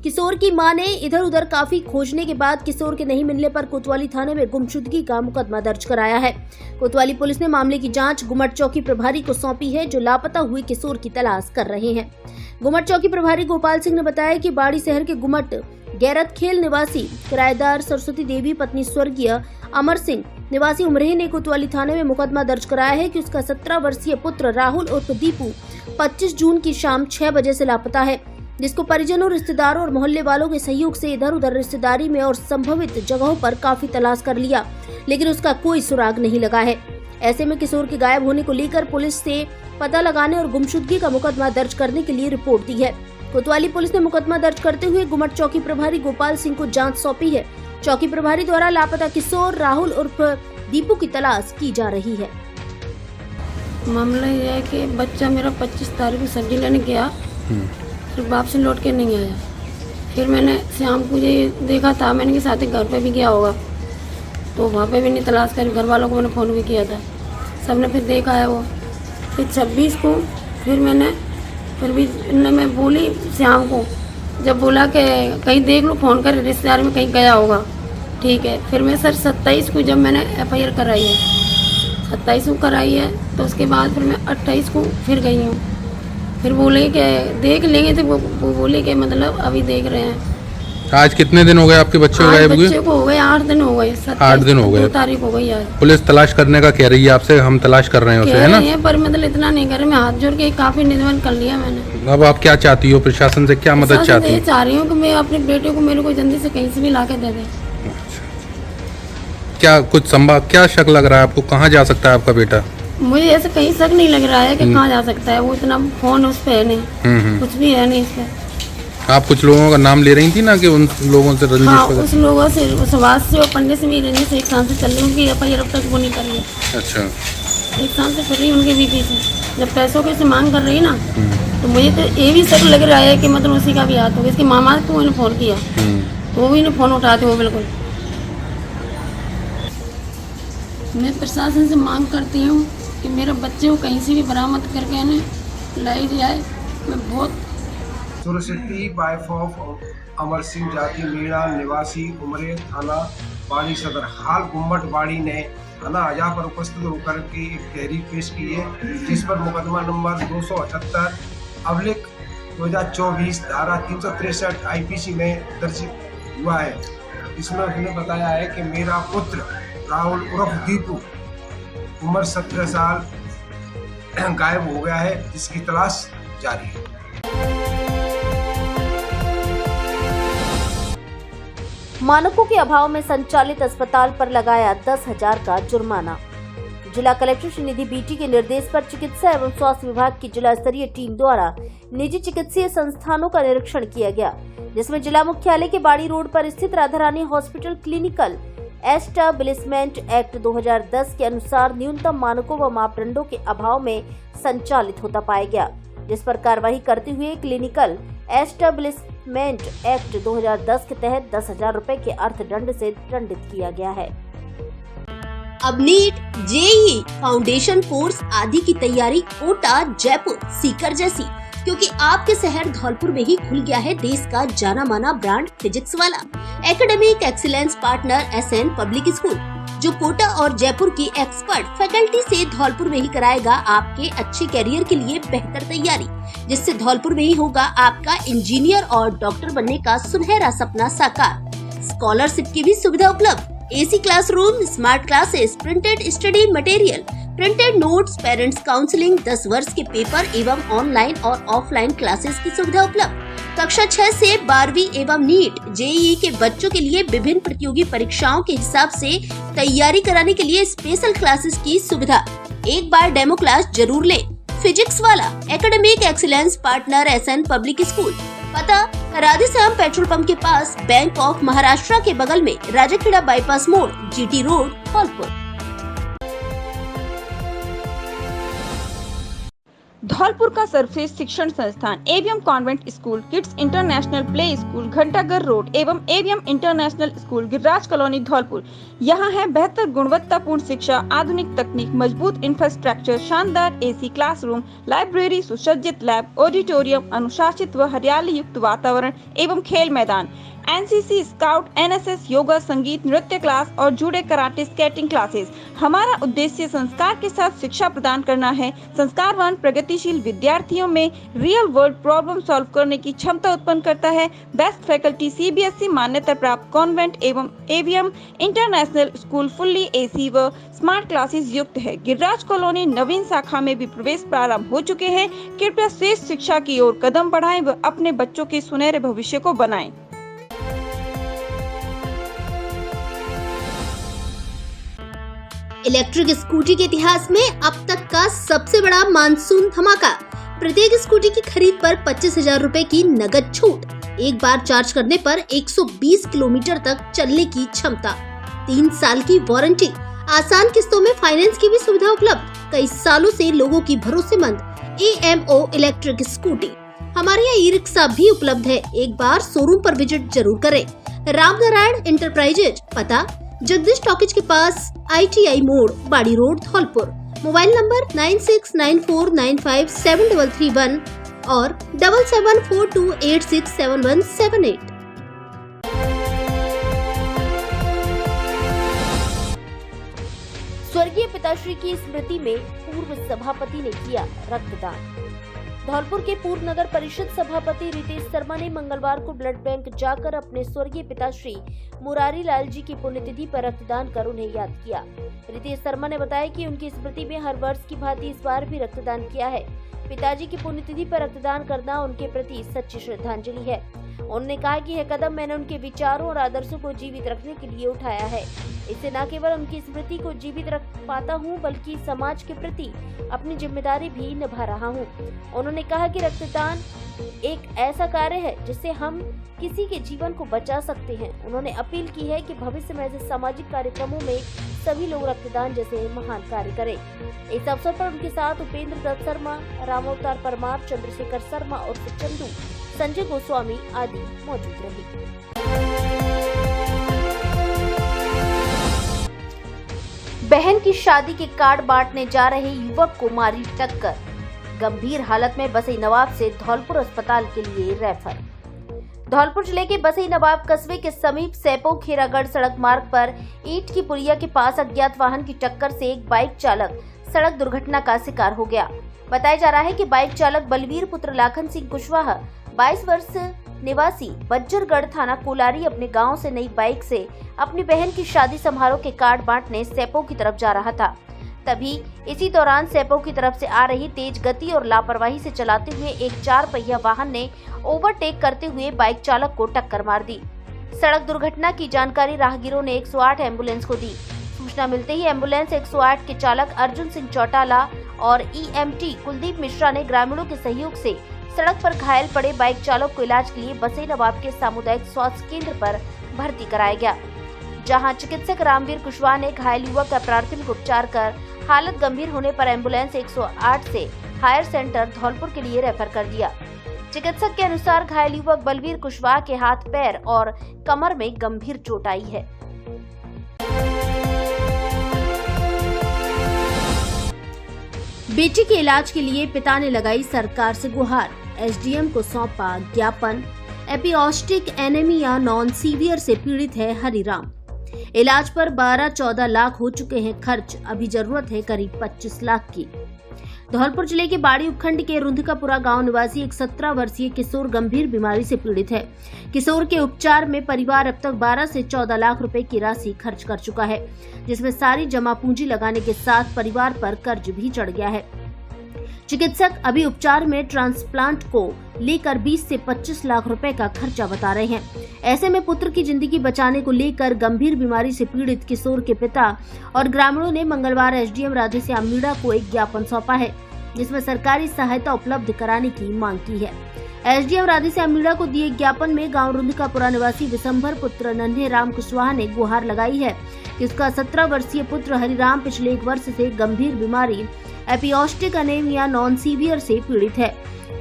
किशोर की मां ने इधर उधर काफी खोजने के बाद किशोर के नहीं मिलने पर कोतवाली थाने में गुमशुदगी का मुकदमा दर्ज कराया है। कोतवाली पुलिस ने मामले की जांच गुमट चौकी प्रभारी को सौंपी है, जो लापता हुए किशोर की तलाश कर रहे हैं। गुमट चौकी प्रभारी गोपाल सिंह ने बताया कि बाड़ी शहर के गुमट गैरत खेल निवासी किराएदार सरस्वती देवी पत्नी स्वर्गीय अमर सिंह निवासी उमरेह ने कोतवाली थाने में मुकदमा दर्ज कराया है कि उसका 17 वर्षीय पुत्र राहुल उर्फ दीपू 25 जून की शाम 6 बजे से लापता है, जिसको परिजनों, रिश्तेदारों और मोहल्ले वालों के सहयोग से इधर उधर रिश्तेदारी में और संभावित जगहों पर काफी तलाश कर लिया, लेकिन उसका कोई सुराग नहीं लगा है। ऐसे में किशोर के गायब होने को लेकर पुलिस से पता लगाने और गुमशुदगी का मुकदमा दर्ज करने के लिए रिपोर्ट दी है। कोतवाली पुलिस ने मुकदमा दर्ज करते हुए गुमट चौकी प्रभारी गोपाल सिंह को जांच सौंपी है। चौकी प्रभारी द्वारा लापता किशोर राहुल उर्फ दीपू की तलाश की जा रही है। मामला यह है कि बच्चा मेरा 25 तारीख को सब्जी लेने गया, फिर वापस लौट के नहीं आया। फिर मैंने शाम को ये देखा था, मैंने के साथ घर पे भी गया होगा, तो वहाँ पे भी नहीं तलाश करी। घर वालों को मैंने फ़ोन भी किया था, सबने फिर देखा है वो। फिर 26 को फिर भी मैं बोली शाम को, जब बोला कि कहीं देख लो, फ़ोन कर, रिश्तेदार में कहीं गया होगा, ठीक है। फिर मैं सर 27 को जब मैंने FIR कराई है, 27 को कराई है, तो उसके बाद फिर मैं 28 को फिर गई हूँ। फिर बोले कि देख लेंगे, तो वो बोले कि मतलब अभी देख रहे हैं। आज कितने दिन हो गए आपके बच्चे को गायब हुए? बच्चे को हो गए 8 दिन हो गए। 8 दिन हो गए। 2 तारीख हो गई आज। पुलिस तलाश करने का कह रही है आपसे, हम तलाश कर रहे हैं उसे, है ना? पर मतलब इतना नहीं कर रहे, मैं हाथ जोड़ के काफी निवेदन कर लिया मैंने। अब आप क्या चाहती हो, प्रशासन से क्या मदद चाहती हो? चाह रही हूँ कि मैं अपने बेटे को मेरे को जल्दी से कहीं से भी ला के दे दे। क्या कुछ संभव, क्या शक लग रहा है आपको, कहाँ जा सकता है आपका बेटा? मुझे ऐसा कहीं शक नहीं लग रहा है कि कहाँ जा सकता है। वो इतना फोन उस पे है नहीं, कुछ भी है नहीं इस पे। आप कुछ लोगों का नाम ले रही थी ना कि उन लोगों से रंजिश? हाँ, उस लोगों से, सुभाष से और पंडित से भी रंजिश एक साल से चल रही, उनकी FIR अब तक वो नहीं कर रही। अच्छा, एक साल से कर रही उनके बीपी से। जब पैसों की से मांग कर रही ना, तो मुझे तो ये भी शक लग रहा है कि मतलब उसी का भी हाथ होगा। इसकी मामा को मैंने फ़ोन किया, तो वो भी नहीं फ़ोन उठाते हो बिल्कुल। मैं प्रशासन से मांग करती हूँ कि मेरे बच्चे को कहीं से भी बरामद करके लाइट जाए मैं बहुत सुरसिद्धि वाइफ ऑफ अमर सिंह जाति मीणा निवासी उमरे थाना बाड़ी सदर हाल गुम्बट बाड़ी ने थाना अजा पर उपस्थित होकर के एक तहरीर पेश की है, जिस पर मुकदमा नंबर 278 अवलिक 2024 धारा 363 आईपीसी में दर्ज हुआ है। इसमें उसने बताया है कि मेरा पुत्र राहुल उर्फ दीपू उम्र 17 साल गायब हो गया है, जिसकी तलाश जारी है। मानकों के अभाव में संचालित अस्पताल पर लगाया 10,000 का जुर्माना। जिला कलेक्टर श्री निधि बीटी के निर्देश पर चिकित्सा एवं स्वास्थ्य विभाग की जिला स्तरीय टीम द्वारा निजी चिकित्सीय संस्थानों का निरीक्षण किया गया, जिसमें जिला मुख्यालय के बाड़ी रोड पर स्थित Radha Rani hospital clinical establishment act 2010 के अनुसार न्यूनतम मानकों व मापदंडों के अभाव में संचालित होता पाया गया, जिस पर कार्रवाई करते हुए क्लिनिकल एस्टेब्लिशमेंट एक्ट 2010 के तहत 10,000 रुपए के अर्थदंड से दंडित किया गया है। अब नीट, जेईई, फाउंडेशन कोर्स आदि की तैयारी कोटा, जयपुर, सीकर जैसी, क्योंकि आपके शहर धौलपुर में ही खुल गया है देश का जाना माना ब्रांड फिजिक्स वाला academic excellence partner S N public school, जो कोटा और जयपुर की एक्सपर्ट फैकल्टी से धौलपुर में ही कराएगा आपके अच्छे करियर के लिए बेहतर तैयारी, जिससे धौलपुर में ही होगा आपका इंजीनियर और डॉक्टर बनने का सुनहरा सपना साकार। स्कॉलरशिप की भी सुविधा उपलब्ध, AC classroom, smart classes, printed study material, printed notes, parents counselling, 10 वर्ष के पेपर एवं ऑनलाइन और ऑफलाइन क्लासेस की सुविधा उपलब्ध। कक्षा 6 से 12वीं एवं नीट, जेईई के बच्चों के लिए विभिन्न प्रतियोगी परीक्षाओं के हिसाब से तैयारी कराने के लिए स्पेशल क्लासेस की सुविधा। एक बार डेमो क्लास जरूर ले। फिजिक्स वाला academic excellence partner S N public school, पता राधेश्याम पेट्रोल पंप के पास, बैंक ऑफ महाराष्ट्र के बगल में, राजाखेड़ा बाईपास मोड़, जीटी रोड, धौलपुर। धौलपुर का सर्वश्रेष्ठ शिक्षण संस्थान AVM convent school, kids international play school, Ghantaghar road एवं AVM international school, Giriraj colony, Dhaulpur. यहाँ है बेहतर गुणवत्तापूर्ण शिक्षा, आधुनिक तकनीक, मजबूत इंफ्रास्ट्रक्चर, शानदार एसी क्लासरूम, लाइब्रेरी, सुसज्जित लैब, ऑडिटोरियम, अनुशासित व हरियाली युक्त वातावरण एवं खेल मैदान, एनसीसी, स्काउट, एनएसएस, योगा, संगीत, नृत्य क्लास और जूडो, कराटे, स्केटिंग क्लासेस। हमारा उद्देश्य संस्कार के साथ शिक्षा प्रदान करना है। संस्कारवान प्रगतिशील विद्यार्थियों में रियल वर्ल्ड प्रॉब्लम सॉल्व करने की क्षमता उत्पन्न करता है। बेस्ट फैकल्टी सीबीएसई मान्यता प्राप्त कॉन्वेंट एवं AVM international school fully A C व स्मार्ट क्लासेस युक्त है। गिरिराज कॉलोनी नवीन शाखा में भी प्रवेश प्रारंभ हो चुके हैं। कृपया श्रेष्ठ शिक्षा की ओर कदम बढ़ाएं व अपने बच्चों के सुनहरे भविष्य को बनाएं। इलेक्ट्रिक स्कूटी के इतिहास में अब तक का सबसे बड़ा मानसून धमाका। प्रत्येक स्कूटी की खरीद पर 25,000 रुपए की नगद छूट, एक बार चार्ज करने पर 120 किलोमीटर तक चलने की क्षमता, 3 साल की वारंटी, आसान किस्तों में फाइनेंस की भी सुविधा उपलब्ध। कई सालों से लोगों की भरोसेमंद EMO इलेक्ट्रिक स्कूटी। हमारे यहाँ ई रिक्शा भी उपलब्ध है। एक बार शोरूम पर विजिट जरूर करें। रामनारायण इंटरप्राइजेज, पता जगदीश टॉकीज के पास, ITI मोड़, बाड़ी रोड, धौलपुर। मोबाइल नंबर 9694957331 और 7742867178। स्वर्गीय पिताश्री की स्मृति में पूर्व सभापति ने किया रक्तदान। धौलपुर के पूर्व नगर परिषद सभापति रितेश शर्मा ने मंगलवार को ब्लड बैंक जाकर अपने स्वर्गीय पिताश्री मुरारी लाल जी की पुण्यतिथि पर रक्तदान कर उन्हें याद किया। रितेश शर्मा ने बताया कि उनकी स्मृति में हर वर्ष की भांति इस बार भी रक्तदान किया है। पिताजी की पुण्यतिथि पर रक्तदान करना उनके प्रति सच्ची श्रद्धांजलि है। उन्होंने कहा कि यह कदम मैंने उनके विचारों और आदर्शों को जीवित रखने के लिए उठाया है। इससे न केवल उनकी स्मृति को जीवित रख पाता हूं, बल्कि समाज के प्रति अपनी जिम्मेदारी भी निभा रहा हूं। उन्होंने कहा कि रक्तदान एक ऐसा कार्य है जिससे हम किसी के जीवन को बचा सकते हैं। उन्होंने अपील की है कि भविष्य में ऐसे सामाजिक कार्यक्रमों में सभी लोग रक्तदान जैसे महान कार्य करें। इस अवसर पर उनके साथ उपेंद्र दत्त शर्मा, रामअवतार परमार, चंद्रशेखर शर्मा और चंदू, संजय गोस्वामी आदि मौजूद रहे। बहन की शादी के कार्ड बांटने जा रहे युवक को मारी टक्कर। गंभीर हालत में बसई नवाब से धौलपुर अस्पताल के लिए रेफर। धौलपुर जिले के बसई नवाब कस्बे के समीप सैपो खेरागढ़ सड़क मार्ग पर ईंट की पुलिया के पास अज्ञात वाहन की टक्कर से एक बाइक चालक सड़क दुर्घटना का शिकार हो गया। बताया जा रहा है कि बाइक चालक बलवीर पुत्र लाखन सिंह कुशवाहा 22 वर्ष निवासी बज्जरगढ़ थाना कोलारी अपने गांव से नई बाइक से अपनी बहन की शादी समारोह के कार्ड बांटने सैपो की तरफ जा रहा था। तभी इसी दौरान सैपो की तरफ से आ रही तेज गति और लापरवाही से चलाते हुए एक 4 पहिया वाहन ने ओवरटेक करते हुए बाइक चालक को टक्कर मार दी। सड़क दुर्घटना की जानकारी राहगीरों ने 108 एम्बुलेंस को दी। सूचना मिलते ही एम्बुलेंस 108 के चालक अर्जुन सिंह चौटाला और ईएमटी कुलदीप मिश्रा ने ग्रामीणों के सहयोग से सड़क पर घायल पड़े बाइक चालक को इलाज के लिए बसई नवाब के सामुदायिक स्वास्थ्य केंद्र पर भर्ती कराया गया, जहां चिकित्सक रामवीर कुशवाहा ने घायल युवक का प्राथमिक उपचार कर हालत गंभीर होने पर एम्बुलेंस 108 से हायर सेंटर धौलपुर के लिए रेफर कर दिया। चिकित्सक के अनुसार घायल युवक बलवीर कुशवाहा के हाथ, पैर और कमर में गंभीर चोट आई है। बेटी के इलाज के लिए पिता ने लगाई सरकार से गुहार, एसडीएम को सौंपा ज्ञापन। एपिओस्टिक एनीमिया नॉन सीवियर से पीड़ित है हरिराम। इलाज पर 12-14 लाख हो चुके हैं खर्च, अभी जरूरत है करीब 25 लाख की। धौलपुर जिले के बाड़ी उपखंड के रुंधकापुरा गांव निवासी एक 17 वर्षीय किशोर गंभीर बीमारी से पीड़ित है। किशोर के उपचार में परिवार अब तक 12 से 14 लाख रुपए की राशि खर्च कर चुका है, जिसमें सारी जमा पूंजी लगाने के साथ परिवार पर कर्ज भी चढ़ गया है। चिकित्सक अभी उपचार में ट्रांसप्लांट को लेकर 20 से 25 लाख रुपए का खर्चा बता रहे हैं। ऐसे में पुत्र की जिंदगी बचाने को लेकर गंभीर बीमारी से पीड़ित किशोर के पिता और ग्रामीणों ने मंगलवार एसडीएम राधेश्याम मीणा को एक ज्ञापन सौंपा है, जिसमें सरकारी सहायता उपलब्ध कराने की मांग की है। एसडीएम राधेश्याम मीणा को दिए ज्ञापन में गांव रुंधकापुरा निवासी विशंभर पुत्र नन्हे राम कुशवाहा ने गुहार लगाई है कि उसका 17 वर्षीय पुत्र हरिराम पिछले 1 वर्ष से गंभीर बीमारी एपिओस्टिक एनीमिया नॉन सीवियर से पीड़ित है।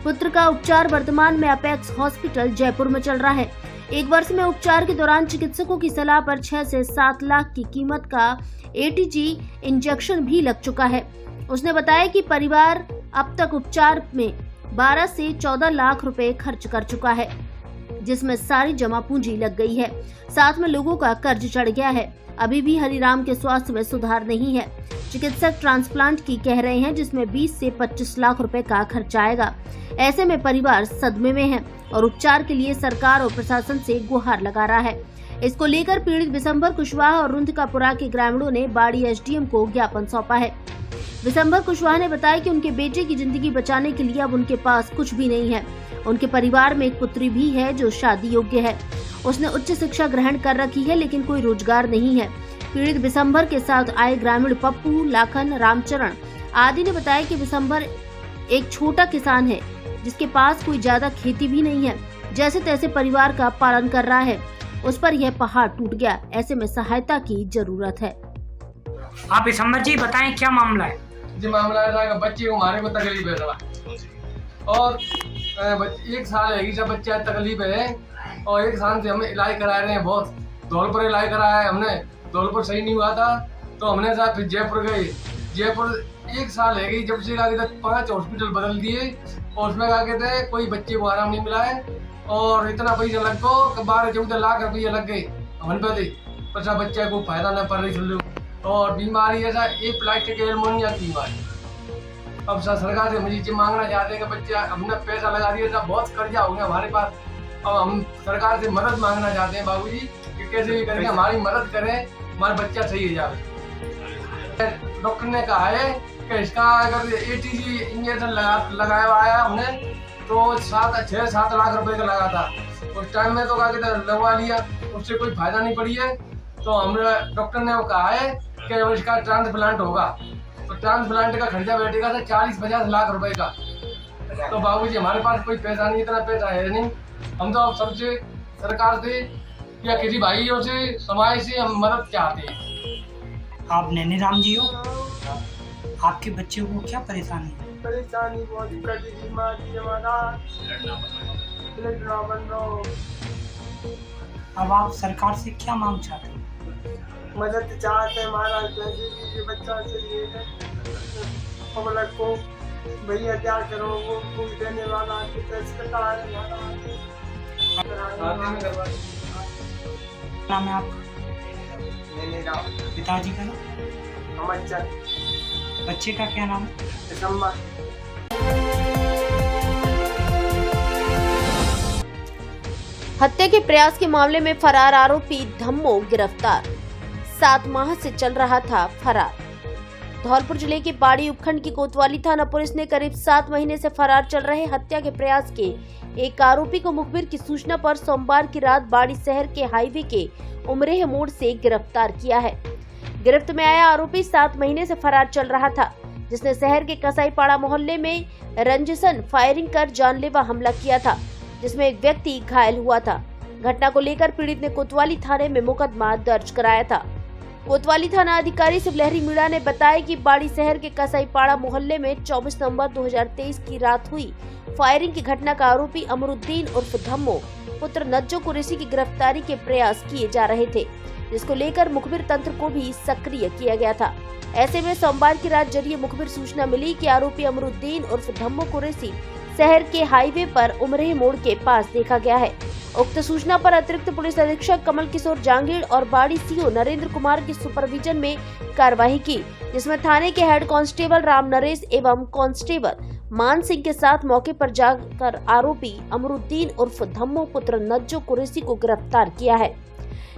पुत्र का उपचार वर्तमान में अपेक्स हॉस्पिटल जयपुर में चल रहा है। 1 वर्ष में उपचार के दौरान चिकित्सकों की सलाह पर 6 से 7 लाख की कीमत का एटीजी इंजेक्शन भी लग चुका है। उसने बताया कि परिवार अब तक उपचार में 12 से 14 लाख रुपए खर्च कर चुका है, जिसमें सारी जमा पूंजी लग गई है, साथ में लोगों का कर्ज चढ़ गया है। अभी भी हरिराम के स्वास्थ्य में सुधार नहीं है। चिकित्सक ट्रांसप्लांट की कह रहे हैं, जिसमें 20 से 25 लाख रुपए का खर्च आएगा। ऐसे में परिवार सदमे में है और उपचार के लिए सरकार और प्रशासन से गुहार लगा रहा है। इसको लेकर पीड़ित विशंभर कुशवाहा और रुंधकापुरा के ग्रामीणों ने बाड़ी एसडीएम को ज्ञापन सौंपा है। विशंभर कुशवाहा ने बताया कि उनके बेटे की जिंदगी बचाने के लिए अब उनके पास कुछ भी नहीं है। उनके परिवार में एक पुत्री भी है जो शादी योग्य है। उसने उच्च शिक्षा ग्रहण कर रखी है, लेकिन कोई रोजगार नहीं है। पीड़ित विशंभर के साथ आए ग्रामीण पप्पू, लाखन, रामचरण आदि ने बताया कि विशंभर एक छोटा किसान है, जिसके पास कोई ज्यादा खेती भी नहीं है। जैसे तैसे परिवार का पालन कर रहा है। उस पर यह पहाड़ टूट गया। ऐसे में सहायता की जरूरत है। आप विशंभर जी बताएं क्या मामला है? जी मामला ऐसा है, बच्चे को मारे को तकलीफ है थोड़ा, और 1 साल है जब बच्चा तकलीफ है, और 1 साल से हमें इलाज करा रहे हैं। बहुत धौलपुर इलाज कराया है हमने, धौलपुर सही नहीं हुआ था तो हमने साथ फिर जयपुर गए। जयपुर 1 साल है गई जब से आगे तक 5 हॉस्पिटल बदल दिए, और उसमें आगे थे कोई बच्चे को आराम नहीं मिला है, और इतना पैसा लग गो 12-14 लाख रुपये लग गए हमन पे। पचा बच्चे को फायदा न पड़ रही सुन लो, और बीमारी ऐसा एक प्लास्टिक एलमोनिया की बीमारी। अब सरकार से मुझे मांगना चाहते हैं कि बच्चा हमने पैसा लगा दिया था, बहुत कर्जा हो गया हमारे पास। अब हम सरकार से मदद मांगना चाहते हैं बाबूजी कि कैसे भी करके हमारी मदद करें, हमारा बच्चा सही हो जाए। डॉक्टर ने कहा है कि इसका अगर एटीजी इंजेक्शन लगाया हुआ है हमने, तो 6-7 लाख रुपए का लगा था। उस टाइम में तो लगवा लिया, उससे कोई फायदा नहीं पड़ी है। तो हमने डॉक्टर ने कहा है कि इसका ट्रांसप्लांट होगा, तो ट्रांसप्लांट का खर्चा बैठेगा 40-50 लाख रुपए का। तो बाबूजी हमारे पास कोई पैसा नहीं, इतना पैसा है नहीं। हम तो सबसे सरकार से या किसी भाइयों से, समाज से हम मदद चाहते हैं। आप नन्हे राम जी हो, आपके बच्चे को क्या परेशानी है? परेशानी बहुत बीमारी हमारा अब आप सरकार से क्या मांग चाहते हैं? मदद चाहते हैं, हमारा बच्चा से पब्लिक को भैया क्या करो, वो फूल देने वाला नाम है आपका? मेरा पिताजी का नाम? अमर चंद। बच्चे का क्या नाम है? दिसंबर। हत्या के प्रयास के मामले में फरार आरोपी धम्मो गिरफ्तार। 7 माह से चल रहा था फरार। धौलपुर जिले के बाड़ी उपखंड की कोतवाली थाना पुलिस ने करीब 7 महीने से फरार चल रहे हत्या के प्रयास के एक आरोपी को मुखबिर की सूचना पर सोमवार की रात बाड़ी शहर के हाईवे के उमरेह मोड़ से गिरफ्तार किया है। गिरफ्त में आया आरोपी 7 महीने से फरार चल रहा था, जिसने शहर के कसाईपाड़ा मोहल्ले में रंजिशन फायरिंग कर जानलेवा हमला किया था, जिसमें एक व्यक्ति घायल हुआ था। घटना को लेकर पीड़ित ने कोतवाली थाने में मुकदमा दर्ज कराया था। कोतवाली थाना अधिकारी शिवलहरी मीणा ने बताया कि बाड़ी शहर के कसाईपाड़ा मोहल्ले में 24 नवंबर 2023 की रात हुई फायरिंग की घटना का आरोपी अमरुद्दीन उर्फ धम्मो पुत्र नज्जो कुरैशी की गिरफ्तारी के प्रयास किए जा रहे थे, जिसको लेकर मुखबिर तंत्र को भी सक्रिय किया गया था। ऐसे में सोमवार की रात जरिए मुखबिर सूचना मिली कि आरोपी अमरुद्दीन उर्फ धम्मो कुरैशी शहर के हाईवे पर उमरेह मोड़ के पास देखा गया है। उक्त सूचना पर अतिरिक्त पुलिस अधीक्षक कमल किशोर जांगीड़ और बाड़ी सीओ नरेंद्र कुमार के सुपरविजन में कार्रवाई की, जिसमें थाने के हेड कांस्टेबल राम नरेश एवं कांस्टेबल मान सिंह के साथ मौके पर जाकर आरोपी अमरुद्दीन उर्फ धम्मो पुत्र नज्जो कुरैशी को गिरफ्तार किया है।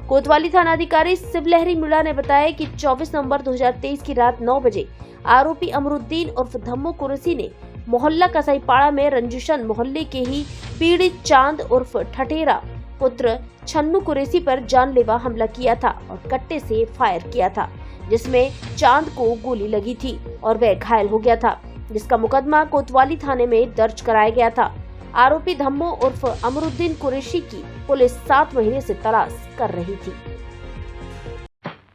कोतवाली थाना अधिकारी शिवलहरी मीणा ने बताया कि 24 नवंबर 2023 की रात 9 बजे आरोपी अमरुद्दीन उर्फ धम्मो कुरैशी ने मोहल्ला कसाईपाड़ा में रंजिशन मोहल्ले के ही पीड़ित चांद उर्फ ठटेरा पुत्र छन्नू कुरैशी पर जानलेवा हमला किया था और कट्टे से फायर किया था, जिसमें चांद को गोली लगी थी और वह घायल हो गया था, जिसका मुकदमा कोतवाली थाने में दर्ज कराया गया था। आरोपी धम्मो उर्फ अमरुद्दीन कुरैशी की पुलिस 7 महीने से तलाश कर रही थी।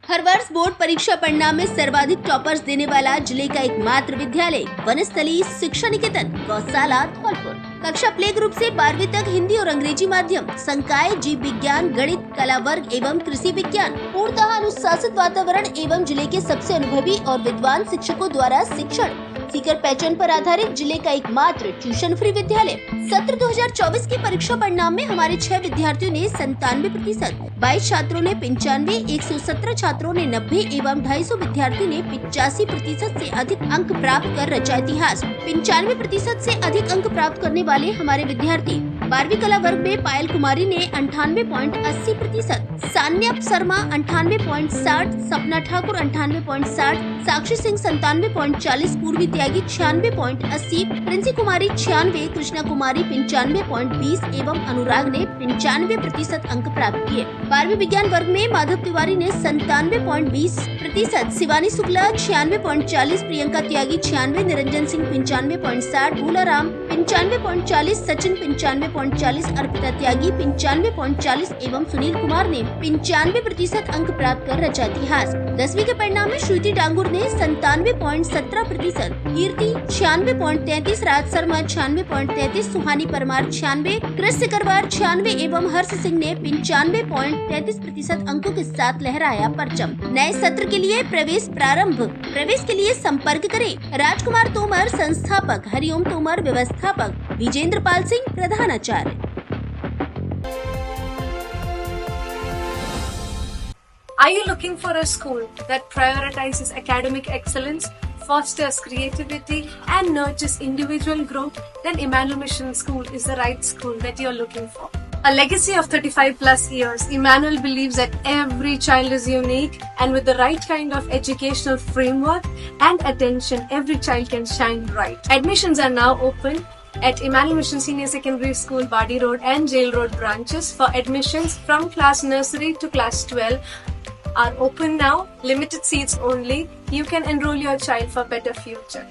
हर वर्ष बोर्ड परीक्षा परिणाम में सर्वाधिक टॉपर्स देने वाला जिले का एकमात्र विद्यालय वनस्थली शिक्षा निकेतन गौशाला धौलपुर। कक्षा प्ले ग्रुप से 12वीं तक हिंदी और अंग्रेजी माध्यम, संकाय, जीव विज्ञान, गणित, कला वर्ग एवं कृषि विज्ञान, पूर्णतः अनुशासित वातावरण एवं जिले के सबसे अनुभवी और विद्वान शिक्षकों द्वारा शिक्षण सीकर पैटर्न पर आधारित जिले का एकमात्र ट्यूशन फ्री विद्यालय। सत्र 2024 की परीक्षा परिणाम में हमारे 6 विद्यार्थियों ने 97%, 22 छात्रों ने 95, 117 छात्रों ने 90 एवं 250 विद्यार्थी ने 85% से अधिक अंक प्राप्त कर रचा इतिहास। 95% से अधिक अंक प्राप्त करने वाले हमारे विद्यार्थी 12वीं कला वर्ग में पायल कुमारी ने 98.80%, सान्या शर्मा 98.60, सपना ठाकुर 98.60, साक्षी सिंह 97.40, पूर्वी त्यागी 96.80, प्रिंसी कुमारी 96, कृष्णा कुमारी 95.20 एवं अनुराग ने 95% अंक प्राप्त किए। 12वीं विज्ञान वर्ग में माधव तिवारी ने 97.20%, शिवानी शुक्ला 96.40, प्रियंका त्यागी 96, निरंजन सिंह 95.60, भूला राम 95.40, सचिन 95.40, अर्पिता त्यागी 95.40 एवं सुनील कुमार ने 95% अंक प्राप्त कर रचा इतिहास। 10वीं के परिणाम में श्रुति डांगुर ने 97.17%, कीर्ति 96.33, राज शर्मा 96.33, सुहानी परमार 96, कृष्ण सिकरवार 96 एवं हर्ष सिंह ने 95.33% अंकों के साथ लहराया परचम। नए सत्र के लिए प्रवेश प्रारंभ। प्रवेश के लिए संपर्क करें राजकुमार तोमर संस्थापक, हरिओम तोमर व्यवस्थापक, विजेंद्र पाल सिंह प्रधानाचार्य। Are you looking for a school that prioritizes academic excellence, fosters creativity and nurtures individual growth? Then Emmanuel Mission School is the right school that you're looking for. A legacy of 35 plus years, Emmanuel believes that every child is unique, and with the right kind of educational framework and attention, every child can shine bright. Admissions are now open at Emmanuel Mission Senior Secondary School, Badi Road and Jail Road branches. For admissions from class nursery to class 12 are open now, limited seats only. You can enroll your child for better future.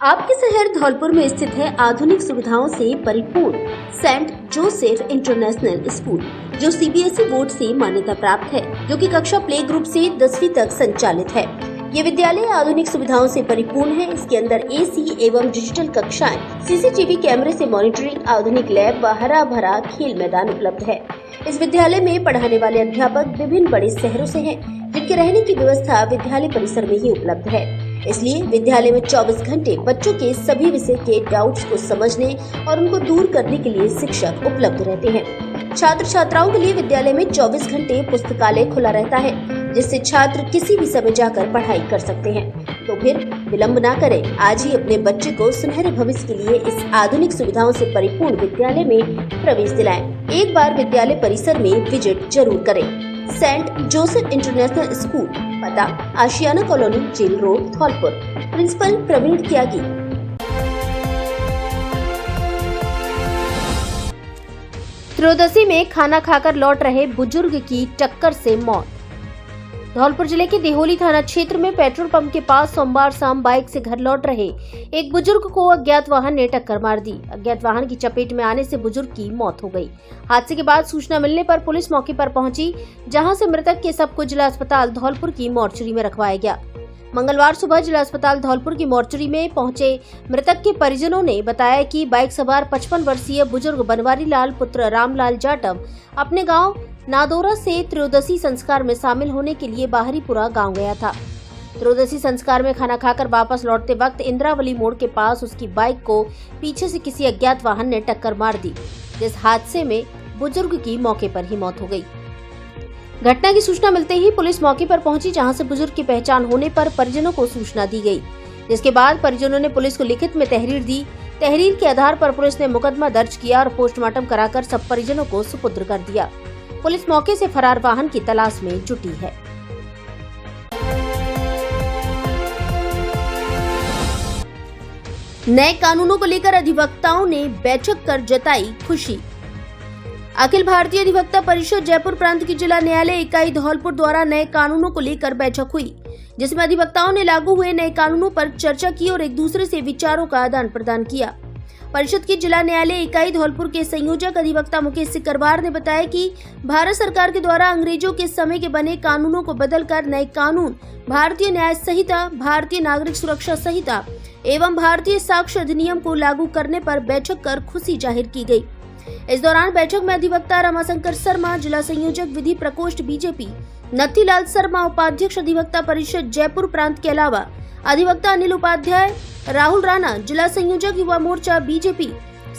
आपके शहर धौलपुर में स्थित है आधुनिक सुविधाओं से परिपूर्ण Saint Joseph international school, जो सीबीएसई बोर्ड से मान्यता प्राप्त है, जो कि कक्षा प्ले ग्रुप से 10वीं तक संचालित है। ये विद्यालय आधुनिक सुविधाओं से परिपूर्ण है। इसके अंदर एसी एवं डिजिटल कक्षाएं, सीसीटीवी कैमरे से मॉनिटरिंग, आधुनिक लैब व हरा भरा खेल मैदान उपलब्ध है। इस विद्यालय में पढ़ाने वाले अध्यापक विभिन्न बड़े शहरों से हैं, जिनके रहने की व्यवस्था विद्यालय परिसर में ही उपलब्ध है। इसलिए विद्यालय में 24 घंटे बच्चों के सभी विषय के डाउट्स को समझने और उनको दूर करने के लिए शिक्षक उपलब्ध रहते हैं। छात्र छात्राओं के लिए विद्यालय में 24 घंटे पुस्तकालय खुला रहता है, जिससे छात्र किसी भी समय जाकर पढ़ाई कर सकते हैं। तो फिर विलंब ना करें, आज ही अपने बच्चे को सुनहरे भविष्य के लिए इस आधुनिक सुविधाओं से परिपूर्ण विद्यालय में प्रवेश दिलाएं। एक बार विद्यालय परिसर में विजिट जरूर करें। सेंट जोसेफ इंटरनेशनल स्कूल, पता Ashiyana colony, jail road, Dhaulpur. Principal Praveen Tyagi. त्रयोदशी में खाना खाकर लौट रहे बुजुर्ग की टक्कर से मौत। धौलपुर जिले के देहोली थाना क्षेत्र में पेट्रोल पंप के पास सोमवार शाम बाइक से घर लौट रहे एक बुजुर्ग को अज्ञात वाहन ने टक्कर मार दी। अज्ञात वाहन की चपेट में आने से बुजुर्ग की मौत हो गई। हादसे के बाद सूचना मिलने पर पुलिस मौके पर पहुंची, जहां से मृतक के शव को जिला अस्पताल धौलपुर की मोर्चरी में रखवाया गया। मंगलवार सुबह जिला अस्पताल धौलपुर की मोर्चरी में पहुंचे मृतक के परिजनों ने बताया कि बाइक सवार 55 वर्षीय बुजुर्ग बनवारी लाल पुत्र रामलाल जाटव अपने गाँव नादौरा से त्रयोदशी संस्कार में शामिल होने के लिए बाहरीपुरा गांव गया था। त्रयोदशी संस्कार में खाना खाकर वापस लौटते वक्त इंद्रावली मोड़ के पास उसकी बाइक को पीछे से किसी अज्ञात वाहन ने टक्कर मार दी, जिस हादसे में बुजुर्ग की मौके पर ही मौत हो गई। घटना की सूचना मिलते ही पुलिस मौके पर पहुंची, जहां से बुजुर्ग की पहचान होने पर परिजनों को सूचना दी गई, जिसके बाद परिजनों ने पुलिस को लिखित में तहरीर दी। तहरीर के आधार पर पुलिस ने मुकदमा दर्ज किया और पोस्टमार्टम कराकर सब परिजनों को सुपुर्द कर दिया। पुलिस मौके से फरार वाहन की तलाश में जुटी है। नए कानूनों को लेकर अधिवक्ताओं ने बैठक कर जताई खुशी। अखिल भारतीय अधिवक्ता परिषद जयपुर प्रांत की जिला न्यायालय इकाई धौलपुर द्वारा नए कानूनों को लेकर बैठक हुई, जिसमें अधिवक्ताओं ने लागू हुए नए कानूनों पर चर्चा की और एक दूसरे से विचारों का आदान प्रदान किया। परिषद की जिला न्यायालय इकाई धौलपुर के संयोजक अधिवक्ता मुकेश सिकरवार ने बताया कि भारत सरकार के द्वारा अंग्रेजों के समय के बने कानूनों को बदलकर नए कानून भारतीय न्याय संहिता, भारतीय नागरिक सुरक्षा संहिता एवं भारतीय साक्ष्य अधिनियम को लागू करने पर बैठक कर खुशी जाहिर की गई। इस दौरान बैठक में अधिवक्ता रमाशंकर शर्मा, जिला संयोजक विधि प्रकोष्ठ बीजेपी, नथीलाल शर्मा, उपाध्यक्ष अधिवक्ता परिषद जयपुर प्रांत के अलावा अधिवक्ता अनिल उपाध्याय, राहुल राणा, जिला संयोजक युवा मोर्चा बीजेपी,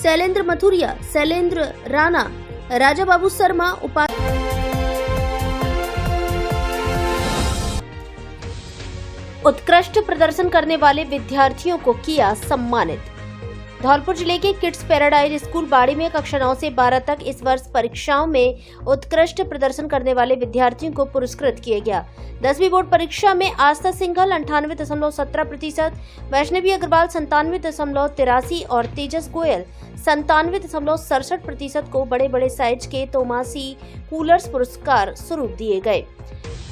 शैलेंद्र मथुरिया, शैलेंद्र राणा, राजा बाबू शर्मा, उत्कृष्ट प्रदर्शन करने वाले विद्यार्थियों को किया सम्मानित। धौलपुर जिले के किड्स पैराडाइज स्कूल बाड़ी में कक्षा 9 से 12 तक इस वर्ष परीक्षाओं में उत्कृष्ट प्रदर्शन करने वाले विद्यार्थियों को पुरस्कृत किया गया। 10वीं बोर्ड परीक्षा में आस्था सिंघल 98.17%, वैष्णवी अग्रवाल 97.83% और तेजस गोयल 97.67% को बड़े बड़े साइज के तोमासी कूलर्स पुरस्कार स्वरूप दिए गए।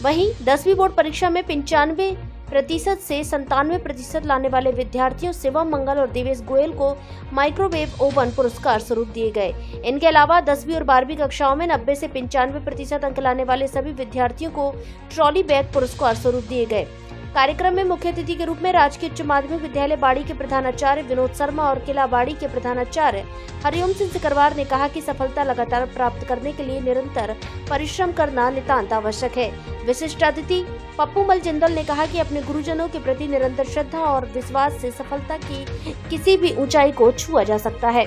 वहीं 10वीं बोर्ड परीक्षा में 95% से 97% लाने वाले विद्यार्थियों शिवम मंगल और देवेश गोयल को माइक्रोवेव ओवन पुरस्कार स्वरूप दिए गए। इनके अलावा 10वीं और 12वीं कक्षाओं में 90 से 95% अंक लाने वाले सभी विद्यार्थियों को ट्रॉली बैग पुरस्कार स्वरूप दिए गए। कार्यक्रम में मुख्य अतिथि के रूप में राजकीय उच्च माध्यमिक विद्यालय बाड़ी के प्रधानाचार्य विनोद शर्मा और किला बाड़ी के प्रधानाचार्य हरिओम सिंह सिकरवार ने कहा कि सफलता लगातार प्राप्त करने के लिए निरंतर परिश्रम करना नितांत आवश्यक है। विशिष्ट अतिथि पप्पू मल जिंदल ने कहा कि अपने गुरुजनों के प्रति निरंतर श्रद्धा और विश्वास से सफलता की किसी भी ऊंचाई को छुआ जा सकता है।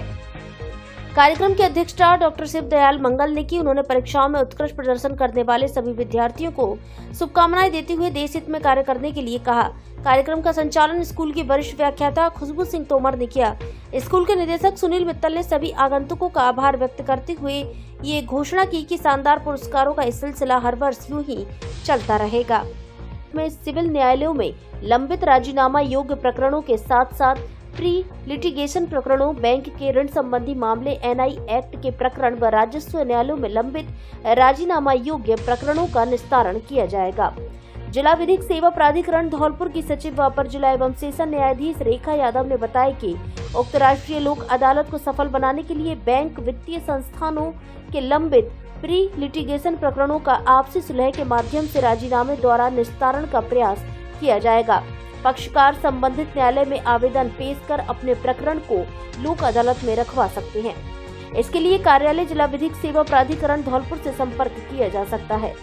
कार्यक्रम की अध्यक्षता डॉक्टर शिव दयाल मंगल ने की। उन्होंने परीक्षाओं में उत्कृष्ट प्रदर्शन करने वाले सभी विद्यार्थियों को शुभकामनाएं देते हुए देश हित में कार्य करने के लिए कहा। कार्यक्रम का संचालन स्कूल की वरिष्ठ व्याख्याता खुशबू सिंह तोमर ने किया। स्कूल के निदेशक सुनील मित्तल ने सभी आगंतुकों का आभार व्यक्त करते हुए ये घोषणा की कि शानदार पुरस्कारों का इस सिलसिला हर वर्ष यूं ही चलता रहेगा। में सिविल न्यायालयों में लंबित राजीनामा योग्य प्रकरणों के साथ साथ प्री लिटिगेशन प्रकरणों, बैंक के ऋण संबंधी मामले, एनआई एक्ट के प्रकरण व राजस्व न्यायालयों में लंबित राजीनामा योग्य प्रकरणों का निस्तारण किया जाएगा। जिला विधिक सेवा प्राधिकरण धौलपुर की सचिव व अपर जिला एवं सेशन न्यायाधीश रेखा यादव ने बताया कि उक्त राष्ट्रीय लोक अदालत को सफल बनाने के लिए बैंक वित्तीय संस्थानों के लंबित प्री लिटिगेशन प्रकरणों का आपसी सुलह के माध्यम से राजीनामे द्वारा निस्तारण का प्रयास किया जाएगा। पक्षकार संबंधित न्यायालय में आवेदन पेश कर अपने प्रकरण को लोक अदालत में रखवा सकते हैं। इसके लिए कार्यालय जिला विधिक सेवा प्राधिकरण धौलपुर से संपर्क किया जा सकता है।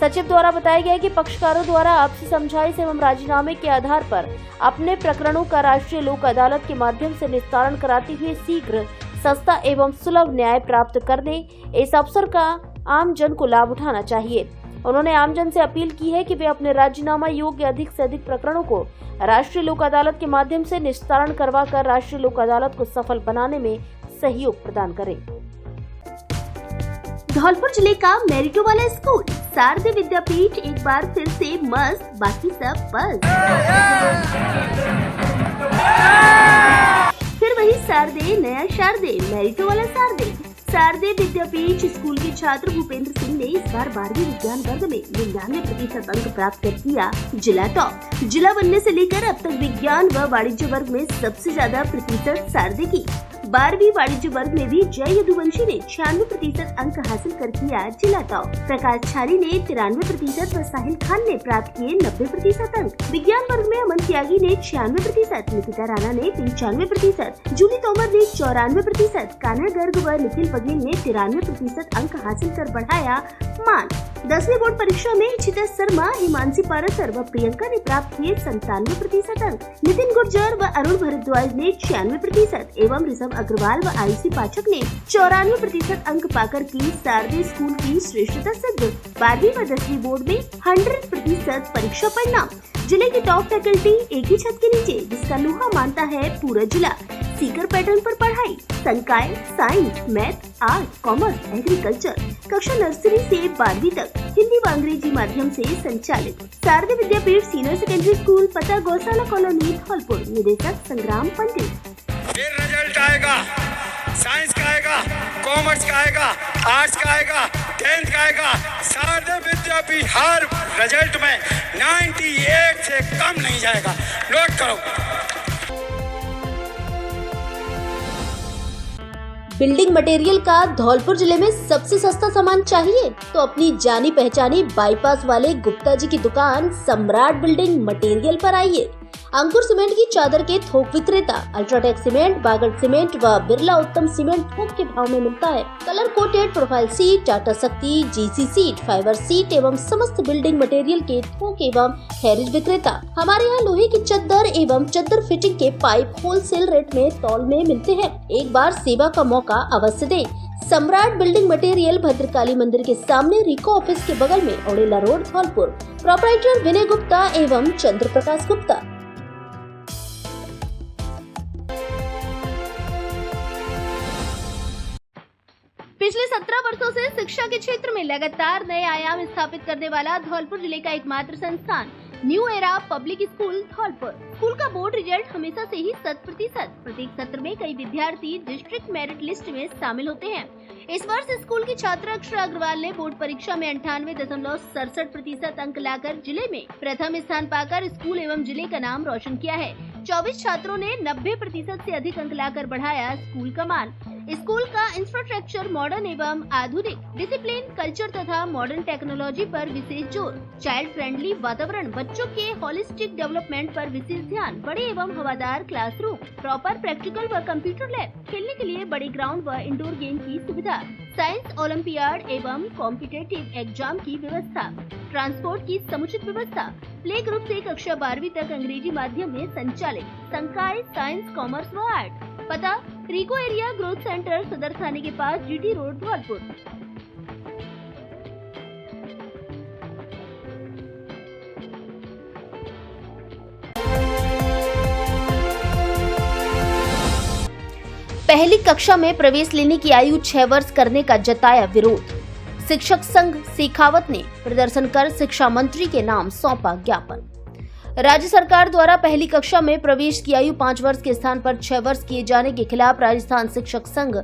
सचिव द्वारा बताया गया कि पक्षकारों द्वारा आपसी समझाइश एवं राजीनामे के आधार पर अपने प्रकरणों का राष्ट्रीय लोक अदालत के माध्यम से निस्तारण कराते हुए शीघ्र, सस्ता एवं सुलभ न्याय प्राप्त करने इस अवसर का आम जन को लाभ उठाना चाहिए। उन्होंने आमजन से अपील की है कि वे अपने राजीनामा योग्य अधिक से अधिक प्रकरणों को राष्ट्रीय लोक अदालत के माध्यम से निस्तारण करवाकर राष्ट्रीय लोक अदालत को सफल बनाने में सहयोग प्रदान करें। धौलपुर जिले का मेरिटो वाला स्कूल शारदे विद्यापीठ एक बार फिर से मस्त, बाकी सब बस। फिर वही शारदे, नया शारदे, मेरिटो वाला शारदे। शारदे विद्यापीठ स्कूल के छात्र भूपेंद्र सिंह ने इस बार 12वीं विज्ञान वर्ग में 99% अंक प्राप्त कर किया जिला टॉप। जिला बनने से लेकर अब तक विज्ञान व वाणिज्य वर्ग में सबसे ज्यादा प्रतिशत शारदे की। 12वीं वाणिज्य वर्ग में भी जय यदुवंशी ने 96% अंक हासिल कर किया जिला टॉप। प्रकाश छारी ने 93% व साहिल खान ने प्राप्त किए 90% अंक। विज्ञान वर्ग में अमन त्यागी ने 96%, निकिता राणा ने 95%, जूली तोमर ने 94%, कान्हा गर्ग व निखिल बघेल ने 93% अंक हासिल कर बढ़ाया मान। 10वीं बोर्ड परीक्षा में इशिता शर्मा, हिमांशी पारासर व प्रियंका ने प्राप्त किए 97% अंक। नितिन गुर्जर व अरुण भारद्वाज ने 96% एवं ऋषभ अग्रवाल व आयुषी पाठक ने 94% अंक पाकर की शारदे स्कूल की श्रेष्ठता सिद्ध। 12वीं व 10वीं बोर्ड में 100% परीक्षा परिणाम। जिले की टॉप फैकल्टी एक ही छत के नीचे, जिसका लोहा मानता है पूरा जिला। सीकर पैटर्न पर पढ़ाई, संकाय, science, math, art, commerce, agriculture. कक्षा नर्सरी से 12वीं तक हिंदी व अंग्रेजी माध्यम से संचालित। शारदे विद्यापीठ सीनियर सेकेंडरी स्कूल, पता गौशाला कॉलोनी, धौलपुर। निदेशक संग्राम पंडित। फिर रिजल्ट आएगा, साइंस का आएगा, कॉमर्स का आएगा, आर्ट्स का आएगा, 10th का आएगा। शारदे विद्यापीठ हर रिजल्ट में 98 से कम नहीं जाएगा। नोट करो। बिल्डिंग मटेरियल का धौलपुर जिले में सबसे सस्ता सामान चाहिए तो अपनी जानी पहचानी बाईपास वाले गुप्ता जी की दुकान सम्राट बिल्डिंग मटेरियल पर आइए। अंकुर सीमेंट की चादर के थोक विक्रेता, अल्ट्राटेक सीमेंट, बागड़ सीमेंट व बिरला उत्तम सीमेंट थोक के भाव में मिलता है। Colour coated profile seat, Tata शक्ति, जीसी सीट, फाइबर सीट एवं समस्त बिल्डिंग मटेरियल के थोक एवं हैरिज विक्रेता। हमारे यहाँ लोहे की चद्दर एवं चद्दर फिटिंग के पाइप होलसेल रेट में तौल में मिलते हैं। एक बार सेवा का मौका अवश्य दें। सम्राट बिल्डिंग मटेरियल भद्रकाली मंदिर के सामने, रिको ऑफिस के बगल में, ओडेला रोड, धौलपुर। प्रोपराइटर विनय गुप्ता एवं चंद्र प्रकाश गुप्ता। पिछले 17 वर्षों से शिक्षा के क्षेत्र में लगातार नए आयाम स्थापित करने वाला धौलपुर जिले का एकमात्र संस्थान new era public school Dholpur. School का बोर्ड रिजल्ट हमेशा से ही 100%। प्रत्येक सत्र में कई विद्यार्थी डिस्ट्रिक्ट मेरिट लिस्ट में शामिल होते हैं। इस वर्ष स्कूल की छात्रा अक्षरा अग्रवाल ने बोर्ड परीक्षा में 98.67% अंक लाकर जिले में प्रथम स्थान पाकर स्कूल एवं जिले का नाम रोशन किया है। 24 छात्रों ने 90% से अधिक अंक लाकर बढ़ाया स्कूल का मान। स्कूल का इंफ्रास्ट्रक्चर मॉडर्न एवं आधुनिक, डिसिप्लिन, कल्चर तथा मॉडर्न टेक्नोलॉजी पर विशेष जोर। चाइल्ड फ्रेंडली वातावरण, बच्चों के होलिस्टिक डेवलपमेंट पर विशेष ध्यान। बड़े एवं हवादार क्लासरूम, प्रॉपर प्रैक्टिकल व कंप्यूटर लैब, खेलने के लिए बड़े ग्राउंड व इंडोर गेम की सुविधा, साइंस ओलंपियाड एवं कॉम्पिटिटिव एग्जाम की व्यवस्था, ट्रांसपोर्ट की समुचित व्यवस्था। प्ले ग्रुप से कक्षा 12वीं तक अंग्रेजी माध्यम में संचालित। संकाय, साइंस, कॉमर्स व आर्ट। पता रिको एरिया ग्रोथ सेंटर, सदर थाने के पास, जीटी रोड, धौलपुर। पहली कक्षा में प्रवेश लेने की आयु 6 वर्ष करने का जताया विरोध। शिक्षक संघ शेखावत ने प्रदर्शन कर शिक्षा मंत्री के नाम सौंपा ज्ञापन। राज्य सरकार द्वारा पहली कक्षा में प्रवेश की आयु 5 वर्ष के स्थान पर 6 वर्ष किए जाने के खिलाफ राजस्थान शिक्षक संघ